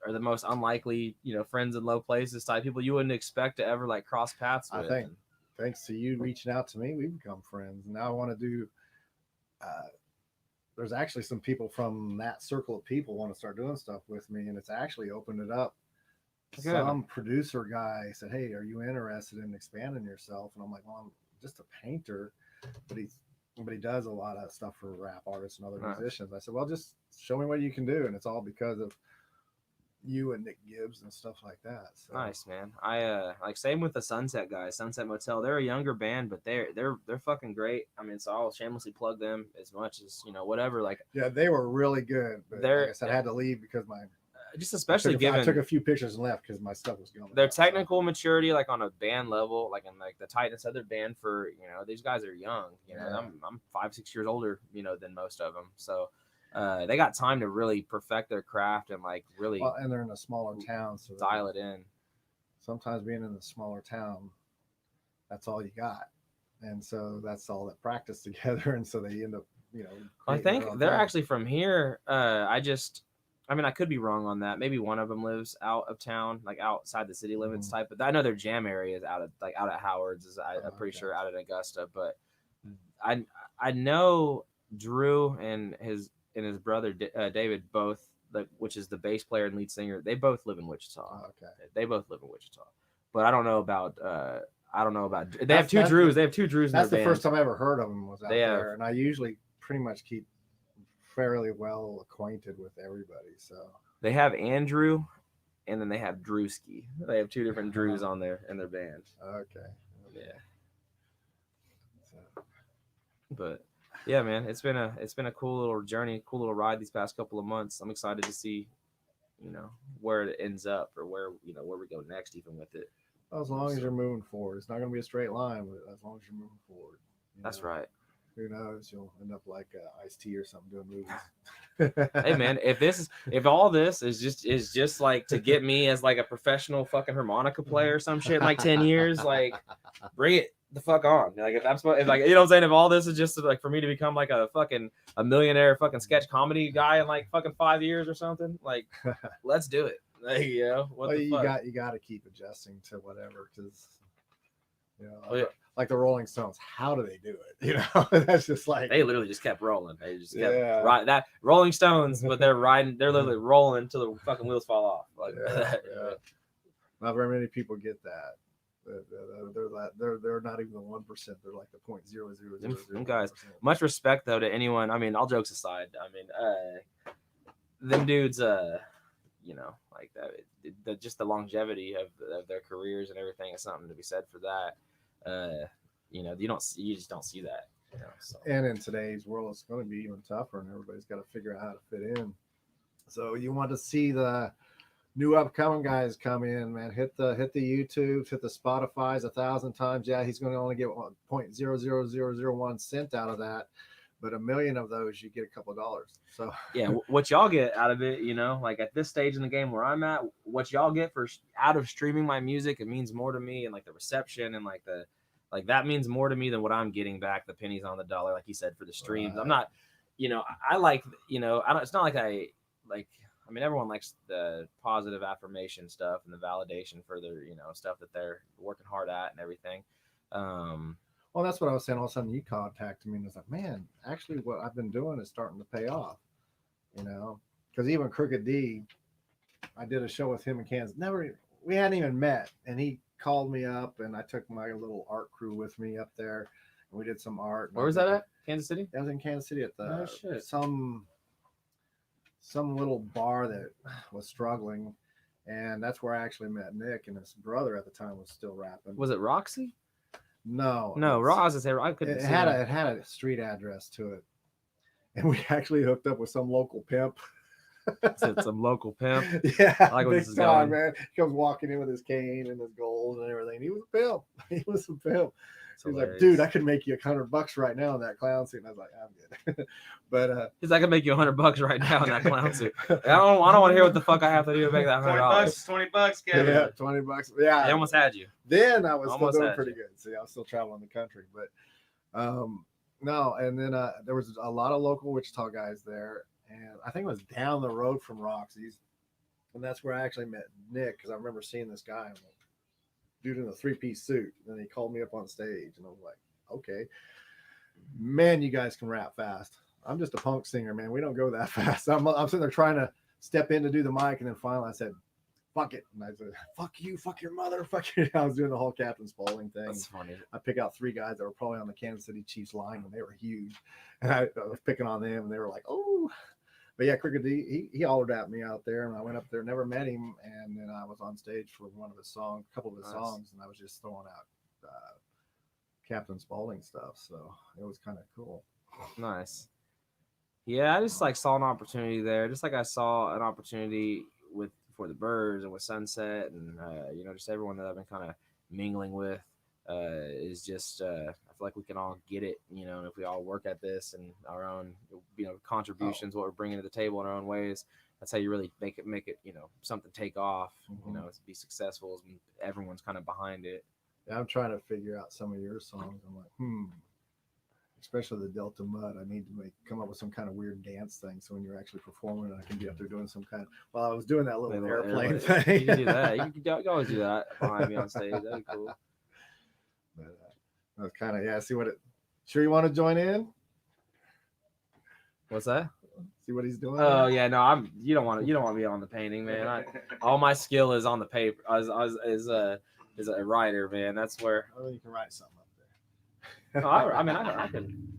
are the most unlikely, friends in low places type people you wouldn't expect to ever like cross paths with. I think thanks to you reaching out to me, we've become friends. Now I want to do. There's actually some people from that circle of people want to start doing stuff with me, and it's actually opened it up. Good. Some producer guy said, "Hey, are you interested in expanding yourself?" And I'm like, "Well, I'm just a painter," but he does a lot of stuff for rap artists and other Nice. musicians. I said, "Well, just show me what you can do," and it's all because of you and Nick Gibbs and stuff like that. So. Nice, man. I like same with the Sunset guys, Sunset Motel. They're a younger band, but they're fucking great. I mean, so I'll shamelessly plug them as much as whatever. Like, Yeah, they were really good. But like I said, I had to leave because just especially I took given a few pictures and left because my stuff was going. their technical maturity, like on a band level, like in like the tightness of their band. For these guys are young. Yeah. I'm 5-6 years older, than most of them. So they got time to really perfect their craft and like really Well, and they're in a smaller town, so dial it in. sometimes being in a smaller town, that's all you got, and so that's all that practice together, and so they end up, I creating their think own they're thing. actually from here. I mean, I could be wrong on that. Maybe one of them lives out of town, like outside the city limits type. But I know their jam area is out at Howard's. I'm pretty okay. sure out at Augusta. But I know Drew and his brother David both, which is the bass player and lead singer. They both live in Wichita. Oh, okay. They both live in Wichita. But I don't know about. They have two Drews. They have 2 Drews. That's in the their first band. time I ever heard of them was out They have- there, and I usually pretty much keep fairly well acquainted with everybody. So They have Andrew, and then they have Drewski. They have 2 different Drews on there in their band. okay, Yeah. So, But yeah, man, it's been a cool little journey, cool little ride these past couple of months. I'm excited to see, where it ends up, or where we go next, even with it. as long as you're moving forward, it's not going to be a straight line, but as long as you're moving forward, That's right. Who knows? You'll end up like Ice-T or something doing movies. Hey man, if all this is just like to get me as like a professional fucking harmonica player or some shit in like 10 years, like bring it the fuck on. Like if I'm supposed, like, what I'm saying, if all this is just like for me to become like a millionaire fucking sketch comedy guy in like fucking 5 years or something, like let's do it. Like, what Well, the you fuck? got to keep adjusting to whatever, because Oh, yeah. like the Rolling Stones, how do they do it? That's just like They literally just kept rolling. They just kept Yeah. riding that Rolling Stones, but they're literally rolling until the fucking wheels fall off. Like, yeah. Not very many people get that. They're not even the 1%. They're like the 0.0000. Them guys. Much respect though to anyone. I mean, all jokes aside, I mean, them dudes, like that, just the longevity of their careers and everything is something to be said for that. You just don't see that. So. And in today's world, it's going to be even tougher, and everybody's got to figure out how to fit in. So you want to see the new upcoming guys come in, man. Hit the YouTube, hit the Spotify's 1,000 times. Yeah, he's going to only get 0.00001 cent out of that, but 1 million of those you get a couple of dollars. So Yeah, what y'all get out of it, like at this stage in the game where I'm at, what y'all get out of streaming my music, it means more to me, and like the reception and like that means more to me than what I'm getting back, the pennies on the dollar, like you said, for the streams. Right. I'm not, I like, it's not like I mean, everyone likes the positive affirmation stuff and the validation for their, stuff that they're working hard at and everything. Well, that's what I was saying. All of a sudden, you contacted me and it's like, man, actually, what I've been doing is starting to pay off. Because even Crooked D, I did a show with him in Kansas. We hadn't even met, and he called me up, and I took my little art crew with me up there, and we did some art. Where was that at? Kansas City? That was in Kansas City at Oh, shit. some little bar that was struggling, and that's where I actually met Nick, and his brother at the time was still rapping. Was it Roxy? No, Roz is there. I couldn't. It see had that. a street address to it, and we actually hooked up with some local pimp. Some local pimp. Yeah, I like where big this is time, going. man. He comes walking in with his cane and his gold and everything. He was a pimp. He was a pimp. He's like, dude, I could make you $100 right now in that clown suit. And I was like, I'm good. But he's like, I can make you $100 right now in that clown suit. I don't want to hear what the fuck I have to do to make that $100. $20, Kevin. Yeah, $20. Yeah, I almost had you. Then I was Almost still doing had pretty you. good. See, I was still traveling the country, but no. And then there was a lot of local Wichita guys there, and I think it was down the road from Roxy's, and that's where I actually met Nick, because I remember seeing this guy, dude in a 3-piece suit, and then he called me up on stage, and I was like, okay, man, you guys can rap fast. I'm just a punk singer, man. We don't go that fast. I'm sitting there trying to step in to do the mic, and then finally I said, fuck it. And I said, fuck you, fuck your mother, fuck you. I was doing the whole Captain Spaulding thing. That's funny. I pick out 3 guys that were probably on the Kansas City Chiefs line, and they were huge. And I was picking on them, and they were like, oh. But yeah, Crooked D, he hollered at me out there, and I went up there, never met him, and then I was on stage for one of his songs, a couple of his songs, and I was just throwing out Captain Spaulding stuff. So it was kind of cool. Nice. Yeah, I just saw an opportunity there, just like I saw an opportunity for the Birds and with Sunset, and just everyone that I've been kind of mingling with is just I feel like we can all get it, and if we all work at this and our own contributions, what we're bringing to the table in our own ways, that's how you really make it something take off. Be successful is when everyone's kind of behind it. Yeah, I'm trying to figure out some of your songs. I'm like, especially the Delta Mud. I need to come up with some kind of weird dance thing, so when you're actually performing, I can be up there doing some kind of. Well, I was doing that little airplane thing. You can do that. You can always do that behind me on stage. That'd be cool. But that's kind of, yeah. See what it. Sure, you want to join in? What's that? See what he's doing? Oh yeah, no, you don't want to be on the painting, man. All my skill is on the paper. As a writer, man. That's where. Oh, you can write something up there. No, I can,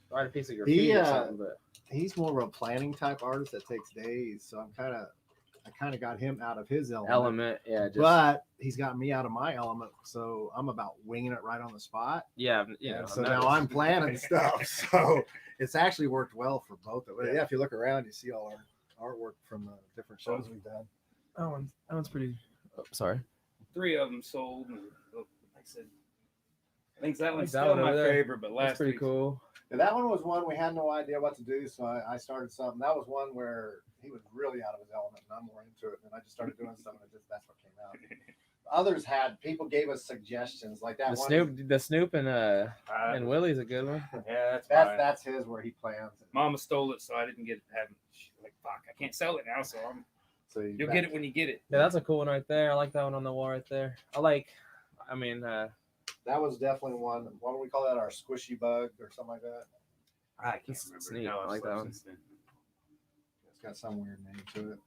write a piece of graffiti or something. But he's more of a planning type artist that takes days. So I kind of got him out of his element. Yeah. But he's got me out of my element, so I'm about winging it right on the spot. Yeah. So now I'm planning stuff. So it's actually worked well for both of us. Yeah, if you look around, you see all our artwork from the different shows we've done. That one's pretty. Oh, sorry. 3 of them sold. And, like I said, I think that one's that still one my over there. favorite, but That's pretty cool. Yeah, that one was one we had no idea what to do, so I started something. That was one where he was really out of his element, and I'm more into it. And I just started doing something, and that's what came out. Others people gave us suggestions like that. The Snoop and Willie's a good one. Yeah, that's his where he plans. Mama stole it, so I didn't get it. Like, fuck, I can't sell it now, so you'll get it when you get it. Yeah, that's a cool one right there. I like that one on the wall right there. That was definitely one. What do we call that? Our squishy bug or something like that. I can't remember. It's neat. I like that one. It's got some weird name to it.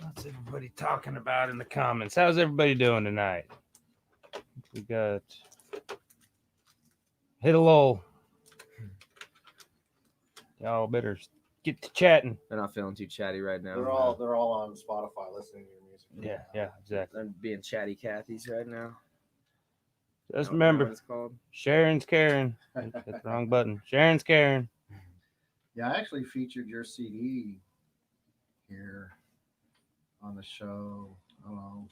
What's everybody talking about in the comments? How's everybody doing tonight? We got hit a lull. Y'all better get to chatting. They're not feeling too chatty right now. They're all on Spotify listening to your music. Yeah, exactly. I'm being chatty Cathy's right now. Just I don't know remember, what it's called. Sharon's Karen. Hit the wrong button. Sharon's Karen. Yeah, I actually featured your CD here on the show, I don't know,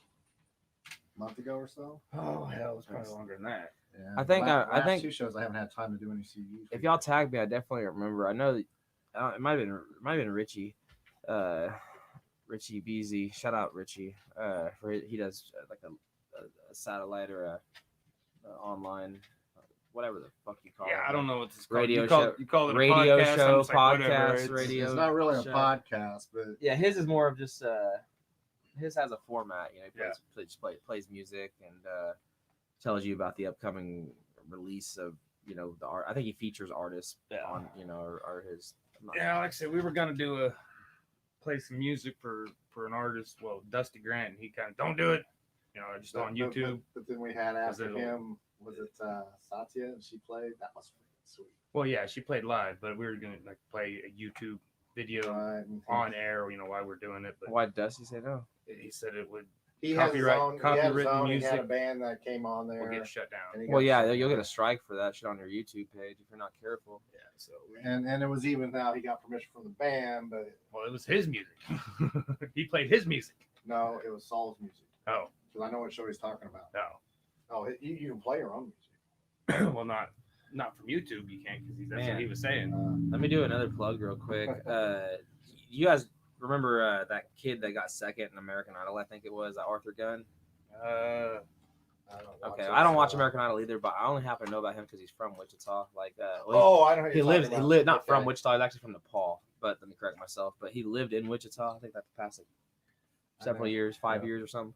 a month ago or so. Oh, hell, it's probably longer than that. Yeah, I think the I last think 2 shows I haven't had time to do any CDs. if y'all tag me, I definitely remember. I know that, it might have been Richie, Richie Beasy. Shout out Richie. For he does like a satellite or a online, whatever the fuck you call it. Yeah, I don't know what this is called. Radio you call, show- you call it a radio podcast. show, I'm just like, whatever. podcast, It's- radio. It's not really a show. podcast, but Yeah, his is more of just his has a format. You know, he Yeah. plays music and tells you about the upcoming release of the art. I think he features artists Yeah. on or his. Yeah, like I said, we were gonna play some music for an artist. Well, Dusty Grant. He kind of don't do it. Just on YouTube. But then we had after it'll- him, was it Satya, and she played. That was freaking sweet. Well, yeah, she played live, but we were gonna like play a YouTube video Right, and on air. While we're doing it. But Why did Dusty say no? he said it would he has his own. He had his copywritten own. He had a music band that came on there. will get shut down. and he Well, got yeah, shut you'll get down. a strike for that shit on your YouTube page if you're not careful. Yeah, so And it was even now he got permission from the band, but well, it was his music. He played his music. no, it was Saul's music. Oh, Because I know what show he's talking about. no. Oh, you can play your own music. Well, not from YouTube. You can't because that's Man. what he was saying. Let me do another plug real quick. You guys remember that kid that got second in American Idol? I think it was Arthur Gunn. I don't watch Okay, it, I don't watch so- American Idol either, but I only happen to know about him because he's from Wichita. Like, Oh, I know. Who he you're lives. talking He about. lived not from Okay. Wichita. He's actually from Nepal. But let me correct myself. But he lived in Wichita. I think that's past like I several know. years, 5 Yeah. years or something.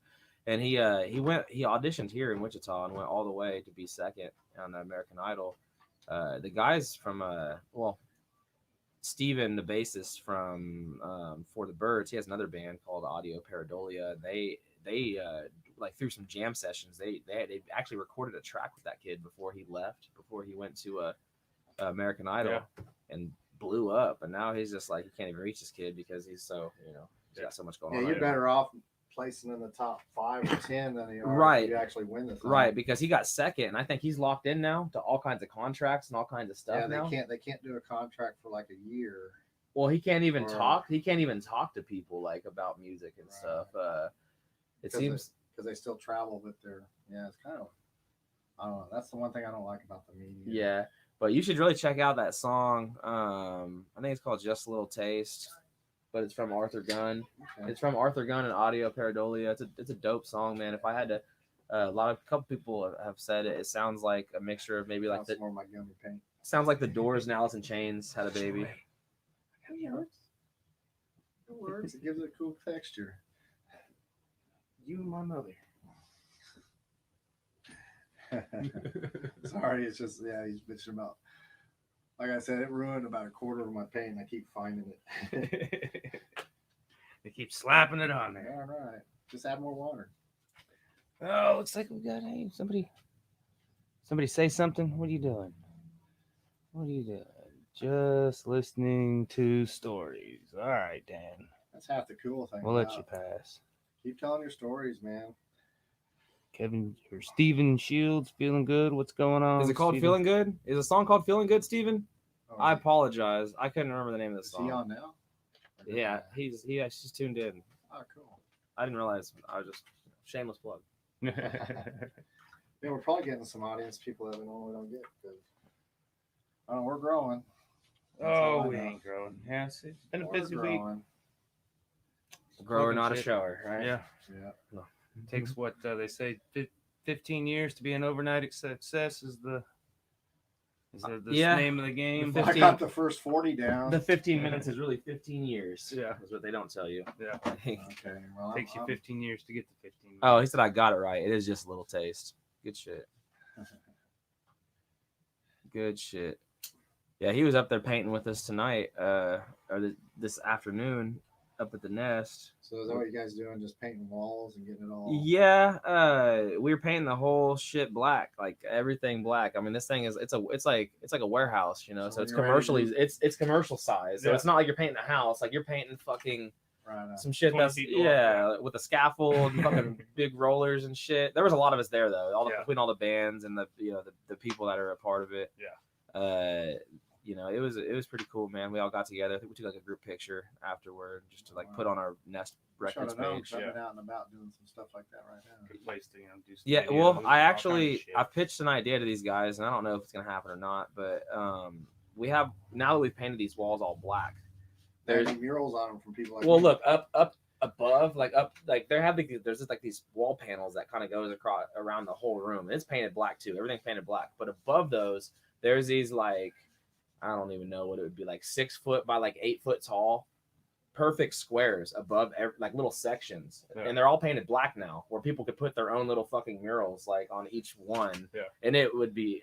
And he auditioned here in Wichita and went all the way to be second on the American Idol. The guys from Steven, the bassist from For the Birds, he has another band called Audio Paradolia. They like through some jam sessions, they actually recorded a track with that kid before he went to American Idol and blew up. And now he's just like, he can't even reach this kid because he's so he's got so much going Yeah, on. you're better off placing in the top 5 or 10 than you are Right. if you actually win the thing. Right, because he got second, and I think he's locked in now to all kinds of contracts and all kinds of stuff Yeah, now. they can't do a contract for like a year. Well, he can't even Or- talk. He can't even talk to people like about music and Right. stuff. It 'Cause seems. because they still travel with their it's kind of I don't know. That's the one thing I don't like about the media. Yeah, but you should really check out that song. I think it's called "Just a Little Taste," but it's from Arthur Gunn. Okay. It's from Arthur Gunn and Audio Paradolia. It's a dope song, man. If I had to, a couple people have said it. It sounds like a mixture of maybe like Sounds more my gummy paint. sounds like the Doors and Alice in Chains had a baby. It works. It works. It gives it a cool texture. You and my mother. Sorry, it's just he's bitching about. Like I said, it ruined about a quarter of my paint. And I keep finding it. They keep slapping it on there. All right, just add more water. Oh, looks like we got somebody say something. What are you doing? What are you doing? Just listening to stories. All right, Dan. That's half the cool thing. We'll let about you it. pass. Keep telling your stories, man. Kevin or Steven Shields feeling good. What's going on? Is it called Steven? "Feeling Good"? Is the song called "Feeling Good," Steven? Oh, I apologize. I couldn't remember the name of the is he song. on now? Yeah, he's just tuned in. Oh, cool. I didn't realize. I was just shameless plug. Yeah, we're probably getting some audience people that we normally don't get. Because, I don't know, we're growing. That's all Oh, I we know. ain't growing. Yeah, it's been a We're busy week. growing. Grower, Fucking not a shit. shower, right? Yeah. Yeah. Takes what they say 15 years to be an overnight success is the Yeah. name of the game. The I 15 got the first 40 down. The 15 minutes is really 15 years. Yeah. Is what they don't tell you. Yeah. Okay. Well, Takes you 15 years to get to 15. Oh, he said I got it right. It is just a little taste. Good shit. Good shit. Yeah, he was up there painting with us tonight, this afternoon up at the Nest. So is that what you guys doing? Just painting walls and getting it all? Yeah, we were painting the whole shit black, like everything black. I mean, this thing is it's like a warehouse, you know. So So it's when you're ready to commercially it's commercial size. So Yeah. it's not like you're painting a house, like you're painting fucking Right. some shit 20 that's feet long. yeah with a scaffold and fucking big rollers and shit. There was a lot of us there though, Yeah. between all the bands and the the people that are a part of it. Yeah. you know, it was pretty cool, man. We all got together. I think we took like a group picture afterward just to like put on our Nest Records page. I've been out and about doing some stuff like that right now. Good place to do some Yeah, videos well, and I all actually kinds of shit. I pitched an idea to these guys, and I don't know if it's gonna happen or not, but we have now that we've painted these walls all black. There's murals on them from people like Well, me. look up above, like up, like there's just like these wall panels that kind of goes across around the whole room. It's painted black too. Everything's painted black, but above those, there's these like I don't even know what it would be, like 6 foot by like 8 foot tall, perfect squares above like little sections, and they're all painted black now, where people could put their own little fucking murals like on each one. Yeah. And it would be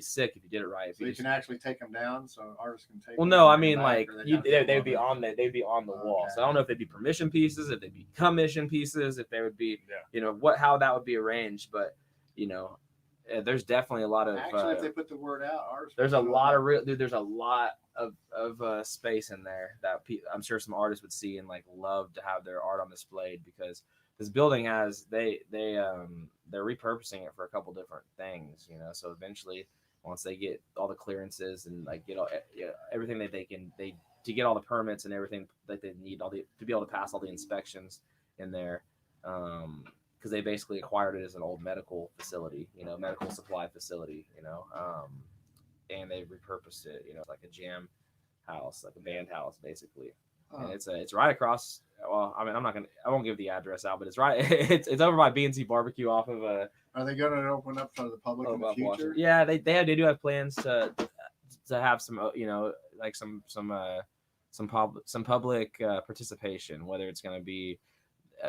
sick if you did it right. If So you can actually take them down, so artists can take. Well, them no, I and bring mean them like back, or they have to they'd go be up on they'd be on the wall. Okay. So I don't know if they'd be permission pieces, if they'd be commission pieces, if they would be, you know, how that would be arranged. But you know, there's definitely a lot of Actually, if they put the word out, artists. there's a lot of real dude. There's a lot of space in there that I'm sure some artists would see and like love to have their art on displayed, because this building has they're repurposing it for a couple different things, you know. So eventually, once they get all the clearances and like get all everything that they to get all the permits and everything that they need to be able to pass all the inspections in there, because they basically acquired it as an old medical facility, you know, medical supply facility, you know, and they repurposed it, you know, like a jam house, like a band house, basically. And it's right across. Well, I mean, I won't give the address out, but it's right. It's over by B&C Barbecue off of Are they going to open up for the public in the future? Washington. Yeah, they do have plans to have some, you know, like some public participation, whether it's going to be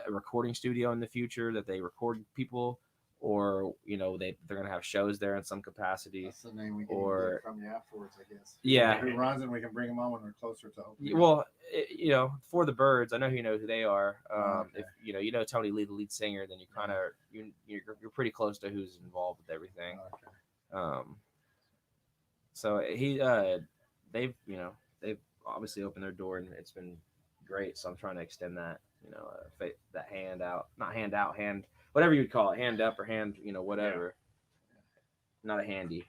a recording studio in the future that they record people, or you know they're going to have shows there in some capacity. That's the name we can get from you afterwards, I guess. Yeah, who runs it? We can bring them on when we're closer to opening. Well, you know, For the Birds, I know who they are. Okay. If you know Tony Lee, the lead singer, then you kind of you're pretty close to who's involved with everything. Okay. So they've obviously opened their door, and it's been great. So I'm trying to extend that, you know, that hand whatever you'd call it, hand up or hand, you know, whatever. Yeah. Not a handy.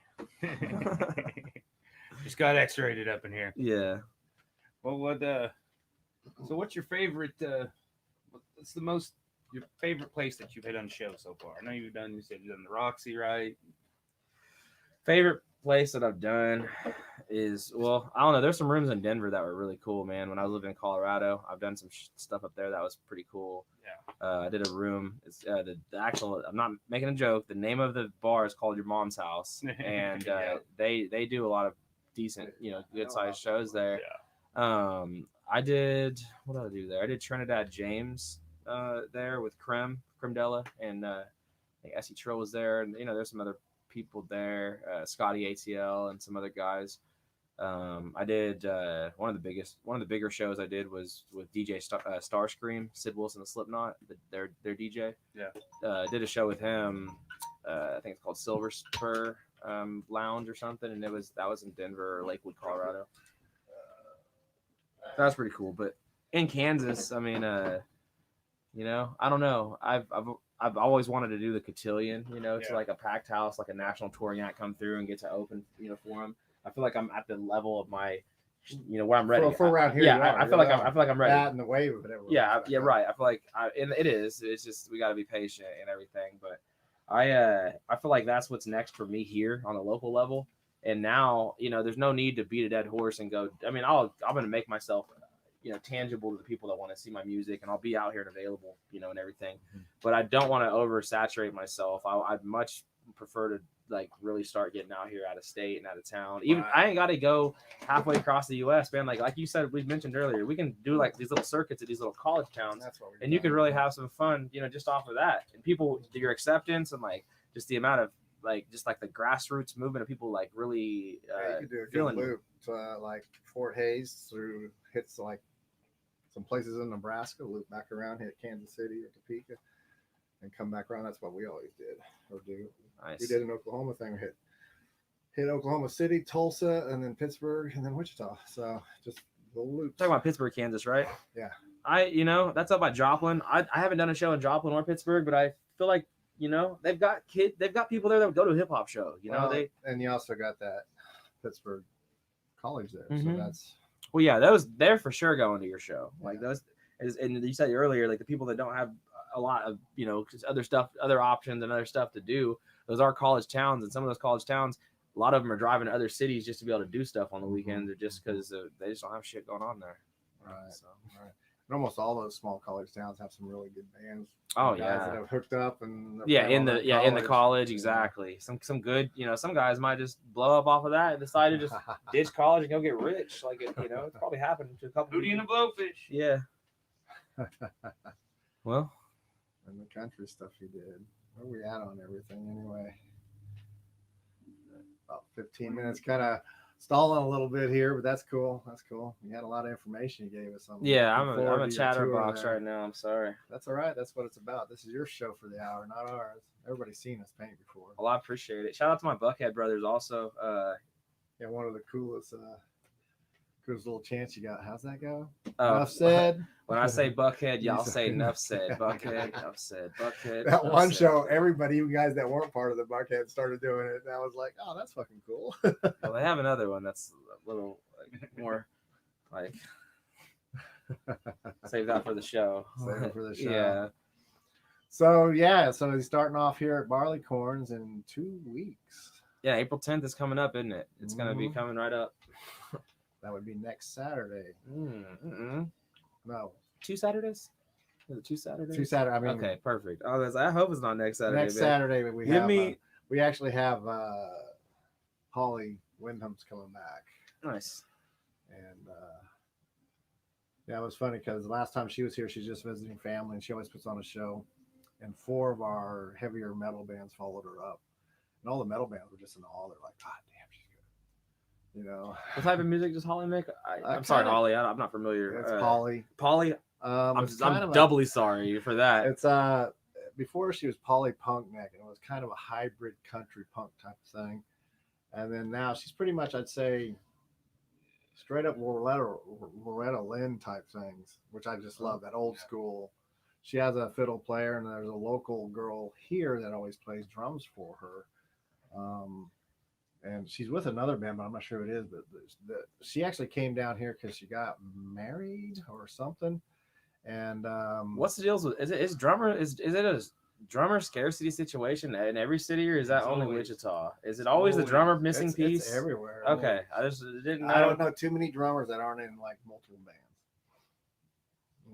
Just got X-rated up in here. Yeah. Well, so what's your favorite? What's your favorite place that you've done a show so far? I know you said you've done the Roxy, right? Favorite place that I've done is, well, I don't know. There's some rooms in Denver that were really cool, man. When I was living in Colorado, I've done some stuff up there that was pretty cool. Yeah. I did a room. It's the actual. I'm not making a joke. The name of the bar is called Your Mom's House, and they do a lot of decent, you know, good sized shows there. Yeah. I did. What did I do there? I did Trinidad James there with Cremdella, and I think Essie Trill was there, and you know, there's some other people there, Scotty ATL and some other guys. I did one of the bigger shows I did was with DJ Starscream, Sid Wilson of Slipknot, their DJ. Yeah. Did a show with him. I think it's called Silver Spur Lounge or something, and that was in Denver or Lakewood, Colorado. That was pretty cool. But in Kansas, I mean, you know, I don't know. I've always wanted to do the cotillion, you know, to like a packed house, like a national touring act come through and get to open, you know, for them. I feel like I'm at the level of my, you know, where I'm ready. For around here, yeah, I feel like I'm ready. That and the wave of it. Yeah, yeah, right. I feel like and it is. It's just we got to be patient and everything. But I feel like that's what's next for me here on the local level. And now, you know, there's no need to beat a dead horse and go. I mean, I'm going to make myself, you know, tangible to the people that want to see my music, and I'll be out here and available, you know, and everything. Mm-hmm. But I don't want to oversaturate myself. I'd much prefer to like really start getting out here out of state and out of town. Even I ain't got to go halfway across the U.S., man. Like you said, we mentioned earlier, we can do like these little circuits at these little college towns, and you can really have some fun, you know, just off of that. And people, your acceptance and like just the amount of like just like the grassroots movement of people like really you could do a good loop to like Fort Hays through hits like some places in Nebraska, loop back around, hit Kansas City or Topeka, and come back around. That's what we always did or do. Nice. We did an Oklahoma thing. We hit Oklahoma City, Tulsa, and then Pittsburgh, and then Wichita. So just little loops. Talking about Pittsburgh, Kansas, right? Yeah. You know, that's up by Joplin. I haven't done a show in Joplin or Pittsburgh, but I feel like, you know, they've got people there that would go to a hip hop show. You know, and you also got that Pittsburgh college there. So Mhm. that's Well, yeah, they're for sure going to your show. Like those, and you said earlier, like the people that don't have a lot of other stuff, other options, and other stuff to do. Those are college towns, and some of those college towns, a lot of them are driving to other cities just to be able to do stuff on the weekends, or just because they just don't have shit going on there. right. So, right. And almost all those small college towns have some really good bands. Oh guys yeah, that have hooked up and they're yeah, playing in all the over in the college, you know. exactly. Some good, some guys might just blow up off of that and decide to just ditch college and go get rich. Like it's probably happened to a couple. Hootie and the people. Blowfish. Yeah. Well, and the country stuff he did. Where are we at on everything anyway? About 15 minutes, kind of stalling a little bit here, but that's cool. That's cool. You had a lot of information you gave us. yeah, looking I'm forward a to your tour chatterbox there. right now. I'm sorry. That's all right. That's what it's about. This is your show for the hour, not ours. Everybody's seen us paint before. Well, I appreciate it. Shout out to my Buckhead brothers also. Yeah, one of the coolest little chants you got. How's that go? Oh, Enough said. When I say Buckhead, y'all You say say- enough said. Buckhead, enough said. Buckhead. That enough one said. show, everybody, you guys that weren't part of the Buckhead started doing it. And I was like, oh, that's fucking cool. Well, they have another one that's a little more like save that for the show. Save it for the show. Yeah. So he's starting off here at Barleycorns in 2 weeks. Yeah, April 10th is coming up, isn't it? It's gonna be Mhm. coming right up. That would be next Saturday. Mm-mm. No, 2 Saturdays? Is it 2 Saturdays? 2 Saturday. I mean, Okay, perfect. I hope it's not next Saturday. next man. Saturday we Give have. me- We actually have Holly Wyndham's coming back, Nice. and yeah, it was funny because the last time she was here, she's just visiting family, and she always puts on a show. And 4 of our heavier metal bands followed her up, and all the metal bands were just in awe. They're like, God damn, she's good. You know, What type of music does Holly make? I'm sorry, kinda- Holly. I'm not familiar. it's Polly. Polly. It's kind I'm of doubly sorry for that. It's before she was Polly Punk Neck, and it was kind of a hybrid country punk type of thing. And then now she's pretty much, I'd say, straight up Loretta Lynn type things, which I just love. That old school. She has a fiddle player, and there's a local girl here that always plays drums for her. And she's with another band, but I'm not sure who it is. But she actually came down here because she got married or something. And What's the deals with? Is it a drummer scarcity situation in every city, or is that It's only always- Wichita? Is it always the drummer missing it's piece? everywhere. Okay, I just didn't know. I don't know too many drummers that aren't in like multiple bands.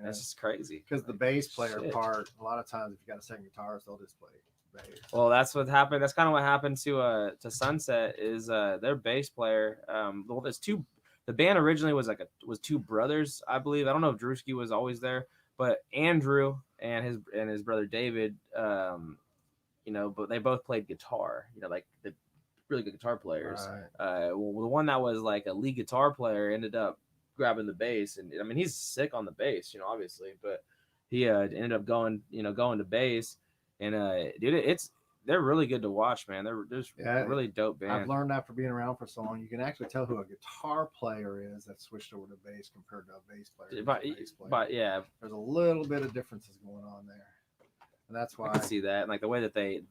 That's just crazy. Because the bass player Shit. part, a lot of times if you got a second guitarist, they'll just play bass. Well, that's what happened. That's kind of what happened to Sunset. Is their bass player? Well, there's two. The band originally was was 2 brothers, I believe. I don't know if Drewski was always there, but Andrew and his brother David, but they both played guitar. Like the really good guitar players. Right. Well, the one that was like a lead guitar player ended up grabbing the bass, and I mean he's sick on the bass, obviously, but he ended up going to bass, and dude, they're really good to watch, man. They're just really dope band. I've learned after being around for so long, you can actually tell who a guitar player is that switched over to bass compared to a bass player. who's a bass player. But yeah, There's a little bit of differences going on there, and that's why I can see that, like the way that they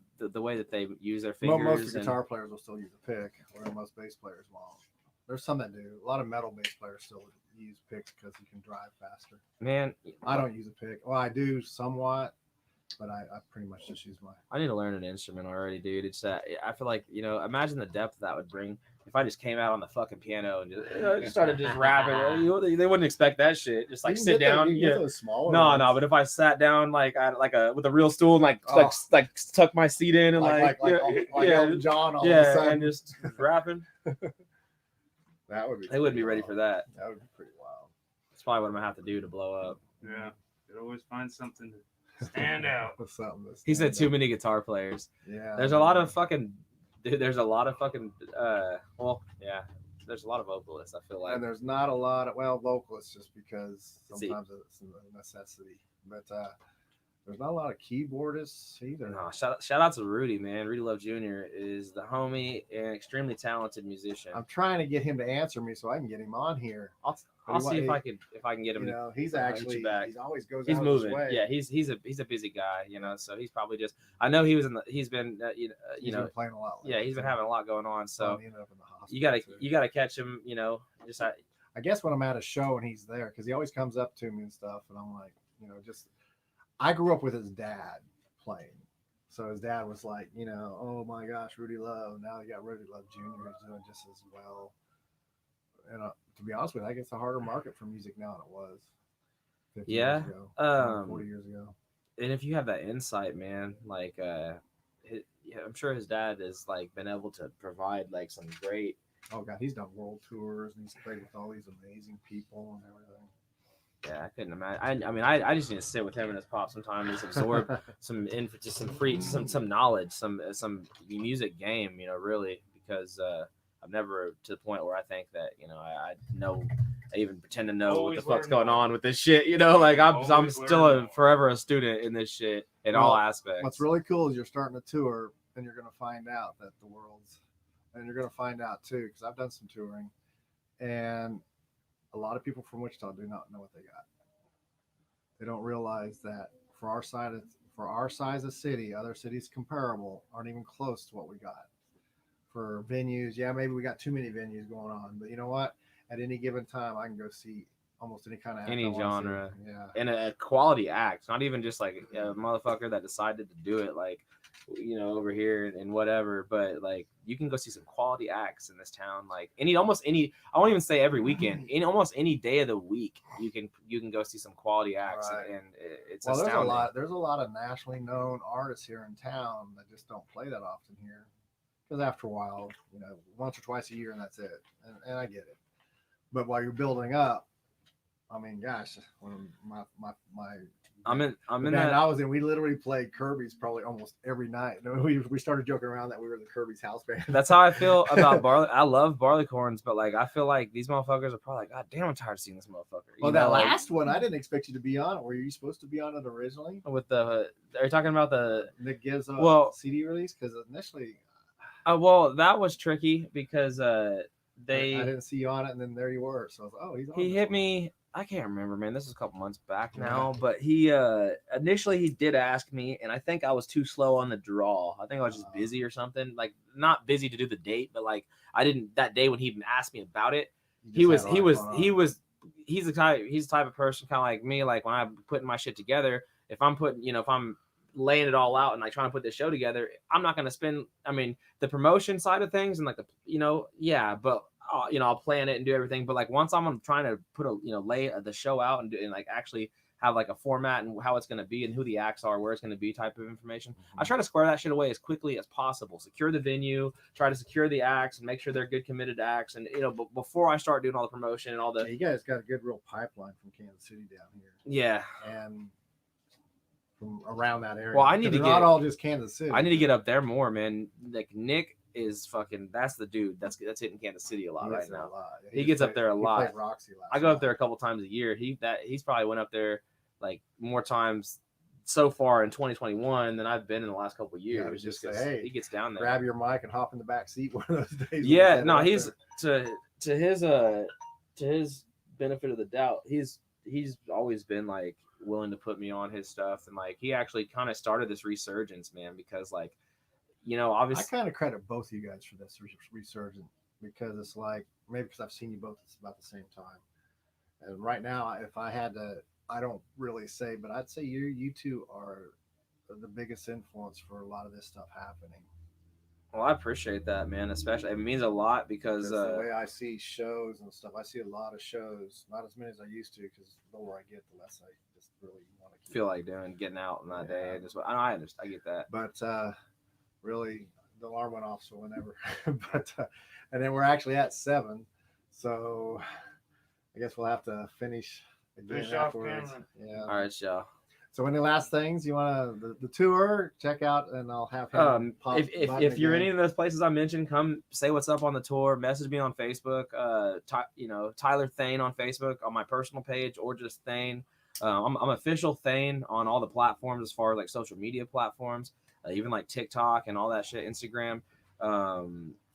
use their fingers. most guitar players will still use a pick, where most bass players won't. There's some that do. A lot of metal bass players still use picks because you can drive faster. Man, I don't use a pick. Well, I do somewhat, but I pretty much just use my. I need to learn an instrument already, dude. It's that I feel like imagine the depth that would bring if I just came out on the fucking piano and just started just rapping. They wouldn't expect that shit. Just like sit down. But if I sat down with a real stool and like tuck my seat in and like Elton John all of a sudden. and just rapping, that would be. they wouldn't be ready for that. That would be pretty wild. That's probably what I'm gonna have to do to blow up. Yeah, you always find something to stand out. Something to He said stand too many guitar players. up. Yeah. There's a lot of fucking. Dude, there's a lot of fucking. There's a lot of vocalists. I feel like. And there's not a lot of vocalists just because See. sometimes it's a necessity. But there's not a lot of keyboardists either. No, shout out to Rudy, man. Rudy Love Jr. is the homie and extremely talented musician. I'm trying to get him to answer me so I can get him on here. But I'll he wa- see if he- I can get him. You know, he's I'll hit actually you back. he's always goes He's out of his moving. way. Yeah, he's a busy guy, you know. So he's probably just. I know he's been He's been playing a lot. yeah, he's been having a lot going on. So he ended up in the hospital. you gotta catch him, you know. Just I guess when I'm at a show and he's there, because he always comes up to me and stuff, and I'm like, you know, just I grew up with his dad playing, so his dad was like, you know, oh my gosh, Rudy Love. Now you got Rudy Love Jr. who's doing just as well. And to be honest with you, I think it's a harder market for music now than it was 50 years ago, 40 years ago. And if you have that insight, man, like I'm sure his dad has like been able to provide like some great. Oh god, he's done world tours and he's played with all these amazing people and everything. Yeah, I couldn't imagine. I mean, I just need to sit with him and his pop sometime and just absorb some info, just some knowledge, some music game, you know, really, because I'm never to the point where I think that, you know, I know, I even pretend to know what the fuck's going on with this shit, you know, like I'm still forever a student in this shit in all aspects. What's really cool is you're starting a tour and you're going to find out that the world's, and you're going to find out too, because I've done some touring, and a lot of people from Wichita do not know what they got. They don't realize that for our size of city, other cities comparable aren't even close to what we got. For venues, yeah, maybe we got too many venues going on, but you know what? At any given time, I can go see almost any kind of act any genre, yeah, and a quality act, not even just like a motherfucker that decided to do it, like, you know, over here and whatever, but like you can go see some quality acts in this town, like almost any, I won't even say every weekend, in almost any day of the week you can go see some quality acts. Right. And it's astounding. There's a lot of nationally known artists here in town that just don't play that often here, because after a while, you know, once or twice a year and that's it, and I get it. But while you're building up, I mean, gosh, when I was in, we literally played Kirby's probably almost every night. We started joking around that we were the Kirby's house band. That's how I feel about Barley. I love Barleycorns, but like I feel like these motherfuckers are probably like, God damn, I'm tired of seeing this motherfucker. Well, that last one, I didn't expect you to be on it. Were you supposed to be on it originally? With are you talking about the Nick Gibbs CD release? Because initially, well, that was tricky because I didn't see you on it, and then there you were. So I was like, oh, he's on. He hit me. I can't remember, man. This is a couple months back now, but he initially he did ask me, and I think I was too slow on the draw. I think I was just busy or something. Like not busy to do the date, but like I didn't that day when he even asked me about it. He's the type of person kind of like me. Like when I'm putting my shit together, if I'm laying it all out and like trying to put this show together, I'm not going to spend, I mean, the promotion side of things and like but I'll plan it and do everything. But like once I'm trying to put lay the show out and like actually have like a format and how it's going to be and who the acts are, where it's going to be type of information. Mm-hmm. I try to square that shit away as quickly as possible. Secure the venue, try to secure the acts and make sure they're good committed acts. And, before I start doing all the promotion and all the, you guys got a good real pipeline from Kansas City down here. Yeah. And from around that area. Well, I need to get not all just Kansas City. I need to get up there more, man. Like Nick is fucking. That's the dude. That's hitting Kansas City a lot right now. Yeah, he gets up there a lot. Played Roxy last I go up there a couple times a year. He's probably went up there like more times so far in 2021 than I've been in the last couple of years. Yeah, just say, hey, he gets down there. Grab your mic and hop in the back seat one of those days. Yeah, no, he's to his benefit of the doubt. He's always been like willing to put me on his stuff, and like he actually kind of started this resurgence, man, because like obviously I kind of credit both of you guys for this resurgence, because it's like maybe because I've seen you both at about the same time, and right now if I had to, I don't really say, but I'd say you two are the biggest influence for a lot of this stuff happening. Well, I appreciate that, man. Especially, it means a lot because the way I see shows and stuff, I see a lot of shows, not as many as I used to, because the older I get, the less I just really want to feel like getting out on that day. I understand, I get that. But really, the alarm went off, so whenever. But and then we're actually at 7, so I guess we'll have to finish again afterwards. Yeah. All right, y'all. So any last things you want to the tour check out, and I'll have him pop if you're any of those places I mentioned, come say what's up on the tour. Message me on Facebook. Tyler Thain on Facebook on my personal page, or just Thain. I'm official Thain on all the platforms as far as like social media platforms, even like TikTok and all that shit, Instagram.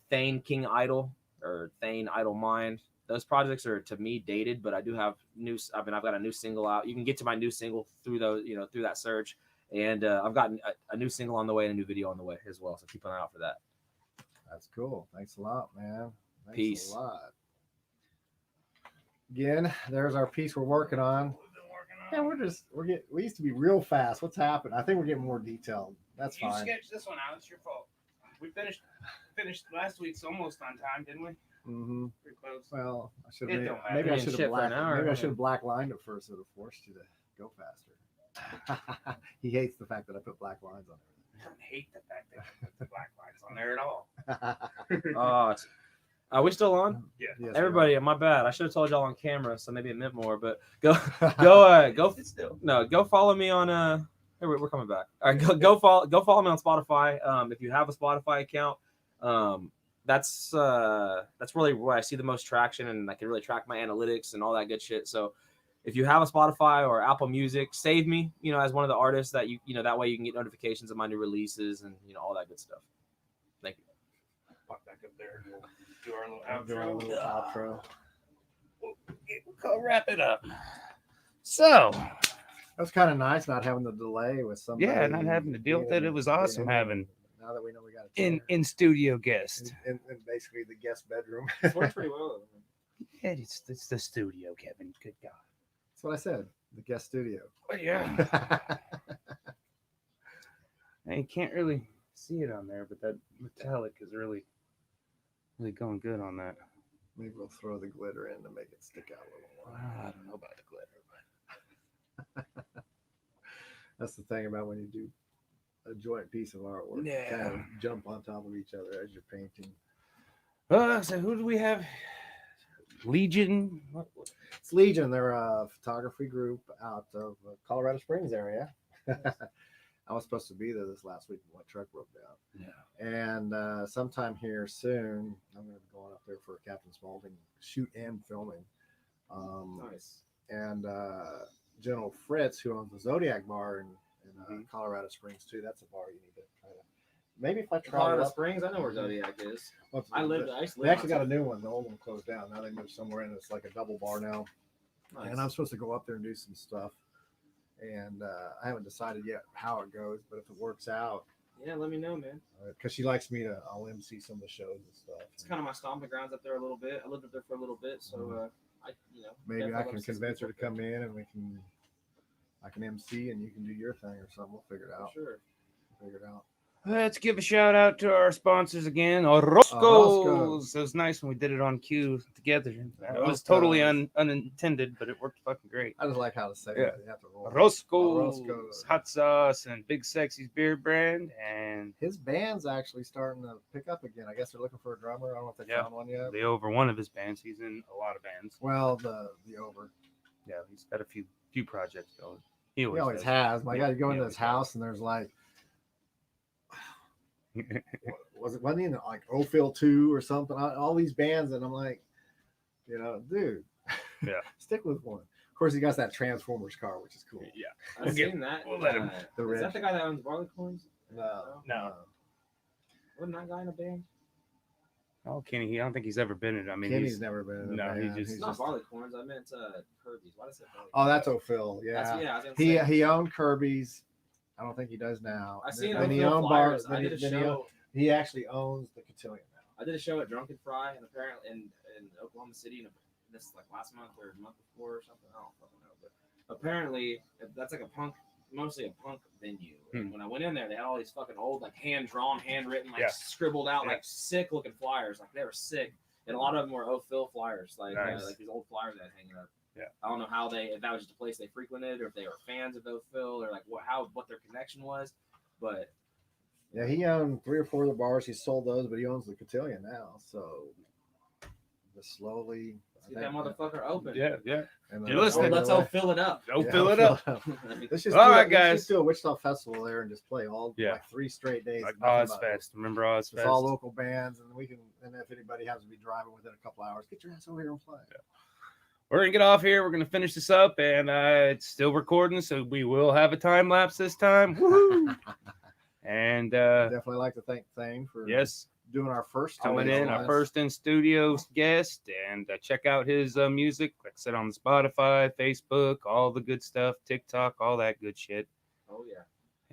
Thain King Idol or Thain Idol Mind. those projects are to me dated, but I do have new. I mean, I've got a new single out. You can get to my new single through those, through that search, and I've got a new single on the way and a new video on the way as well. So keep an eye out for that. That's cool. Thanks a lot, man. Thanks Peace. a lot. Again, there's our piece we're working on. Yeah, we used to be real fast. What's happened? I think we're getting more detailed. That's You fine. sketched this one out. It's your fault. We finished last week's almost on time, didn't we? Mm-hmm. Pretty close. Well, I should It have don't matter. maybe I Man, should shit have for an hour. maybe I should have black lined it first. It would have forced you to go faster. He hates the fact that I put black lines on I don't hate the fact that you put the black lines on there at all. everything. Oh, are we still on? Yeah. Yes, Everybody, my bad. I should have told y'all on camera, so maybe it meant more. But go It's still. go follow me on Here, we're coming back. All right, go follow me on Spotify. If you have a Spotify account, that's really where I see the most traction, and I can really track my analytics and all that good shit. So if you have a Spotify or Apple Music, save me, as one of the artists that that way you can get notifications of my new releases and all that good stuff. Thank you. Pop back up there and we'll do our little I'll do our outro. little outro. We'll wrap it up. So, That was kind of nice not having the delay with somebody. yeah, not having to deal with it. It was awesome having Now that we know we got a in studio guest. in basically the guest bedroom. It's worked pretty well. Yeah, it's the studio, Kevin. Good God. That's what I said. The guest studio. But yeah, you can't really see it on there, but that metallic is really going good on that. Maybe we'll throw the glitter in to make it stick out a little more. I don't know about the glitter, but That's the thing about when you do a joint piece of artwork. You Yeah. kind of jump on top of each other as you're painting. so who do we have? Legion. What? It's Legion. They're a photography group out of Colorado Springs area. I was supposed to be there this last week, but my truck broke down. Yeah. And sometime here soon, I'm going to be going up there for a Captain Spaulding shoot and filming. Nice. And General Fritz, who owns the Zodiac Bar in Colorado Springs too. That's a bar you need to try to. Maybe if I try Colorado up, Springs, I know where Zodiac is. what's- I used to They live actually got a new one. The old one closed down. Now they moved somewhere in. It's like a double bar now. Nice. And I'm supposed to go up there and do some stuff. And I haven't decided yet how it goes, but if it works out, Yeah, let me know, man. because she likes me to, I'll MC some of the shows and stuff. It's kind of my stomping grounds up there a little bit. I lived up there for a little bit, so Maybe definitely I love can to see some convince her to people come in and I can MC and you can do your thing or something. We'll figure it up out. there. Sure. Figure it out. Let's give a shout out to our sponsors again. Roscoe's. Roscoe's. It was nice when we did it on cue together. It was Roscoe's. totally unintended, but it worked fucking great. I just like how to say Yeah. it. You have to roll. Roscoe's Roscoe's. hot sauce and Big Sexy's beer brand, and His band's actually starting to pick up again. I guess they're looking for a drummer. I don't know if they Yeah. found one yet. the over one of his bands. He's in a lot of bands. Well, the over. Yeah, he's got a few projects going. He always does. has. My Yeah, God, you go he into always his house and there's like, wasn't he in like Ophil 2 or something? All these bands, and I'm like, dude, Yeah. stick with one. Of course, he got that Transformers car, which is cool. Yeah. I've seen that. we'll let him- The Is red. that the guy that owns Barleycorns? No. Wasn't that guy in a band? Oh, Kenny, I don't think he's ever been in it. I mean, Kenny's never been in a no, he band. just- He's Not just- Barleycorns. I meant Kirby's. Why did I say Barleycorns? Oh, that's Ophil. Yeah. That's, yeah, I was gonna He say. he owned Kirby's. I don't think he does now. I seen Then he Ophil owned flyers. Bar- I did a then show. he actually owns the Cotillion now. I did a show at Drunken Fry, and apparently in Oklahoma City, and this is like last month or a month before or something. I don't fucking know, but apparently that's like mostly a punk venue. And when I went in there, they had all these fucking old, like hand drawn, handwritten, like Yeah. scribbled out, Yeah. like sick looking flyers. Like they were sick, and a lot of them were Ophil flyers, like Nice. like these old flyers that hanging up. Yeah. I don't know if that was just a place they frequented, or if they were fans of Ophil, or like what their connection was, but. Yeah, he owned 3 or 4 of the bars. He sold those, but he owns the Cotillion now. So just slowly. Let's get that motherfucker open. yeah. And You're listening. Let's all fill it up. Go fill it up. Let's just All do right, it. Let's guys. just do a Wichita Festival there and just play all Yeah. like 3 straight days. Like nothing but- Ozfest. Remember Ozfest? It's all local bands, and and if anybody happens to be driving within a couple hours, get your ass over here and play. We're gonna get off here. We're gonna finish this up, and it's still recording, so we will have a time lapse this time. Woohoo! And Definitely like to thank Thain for yes, doing our first coming studio in, our ones. first in studio guest, and check out his music. Like I said, on Spotify, Facebook, all the good stuff, TikTok, all that good shit. Oh yeah.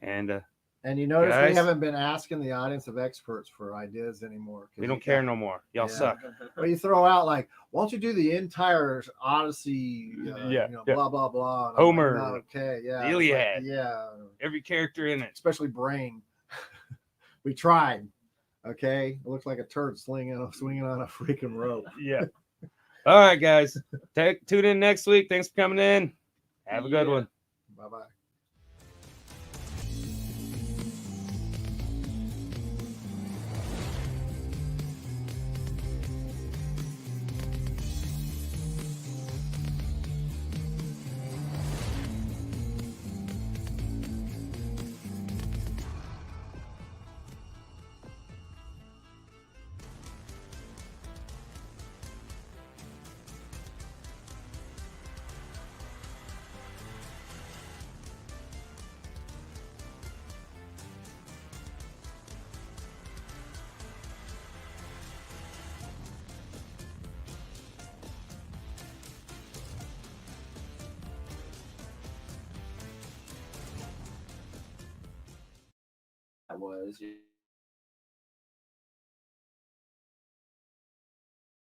And And you notice we guys, haven't been asking the audience of experts for ideas anymore. we don't care no more. Y'all Yeah. suck. But you throw out like, why don't you do the entire Odyssey? Yeah, You know, yeah. blah blah blah. And I'm Homer, like, no, okay, yeah, the It's Iliad. yeah, Every character in it. especially Brain. We tried. Okay, it looks like a turd swinging on a freaking rope. Yeah. All right, guys. Tune in next week. Thanks for coming in. Have a good Yeah. one. Bye bye. That was.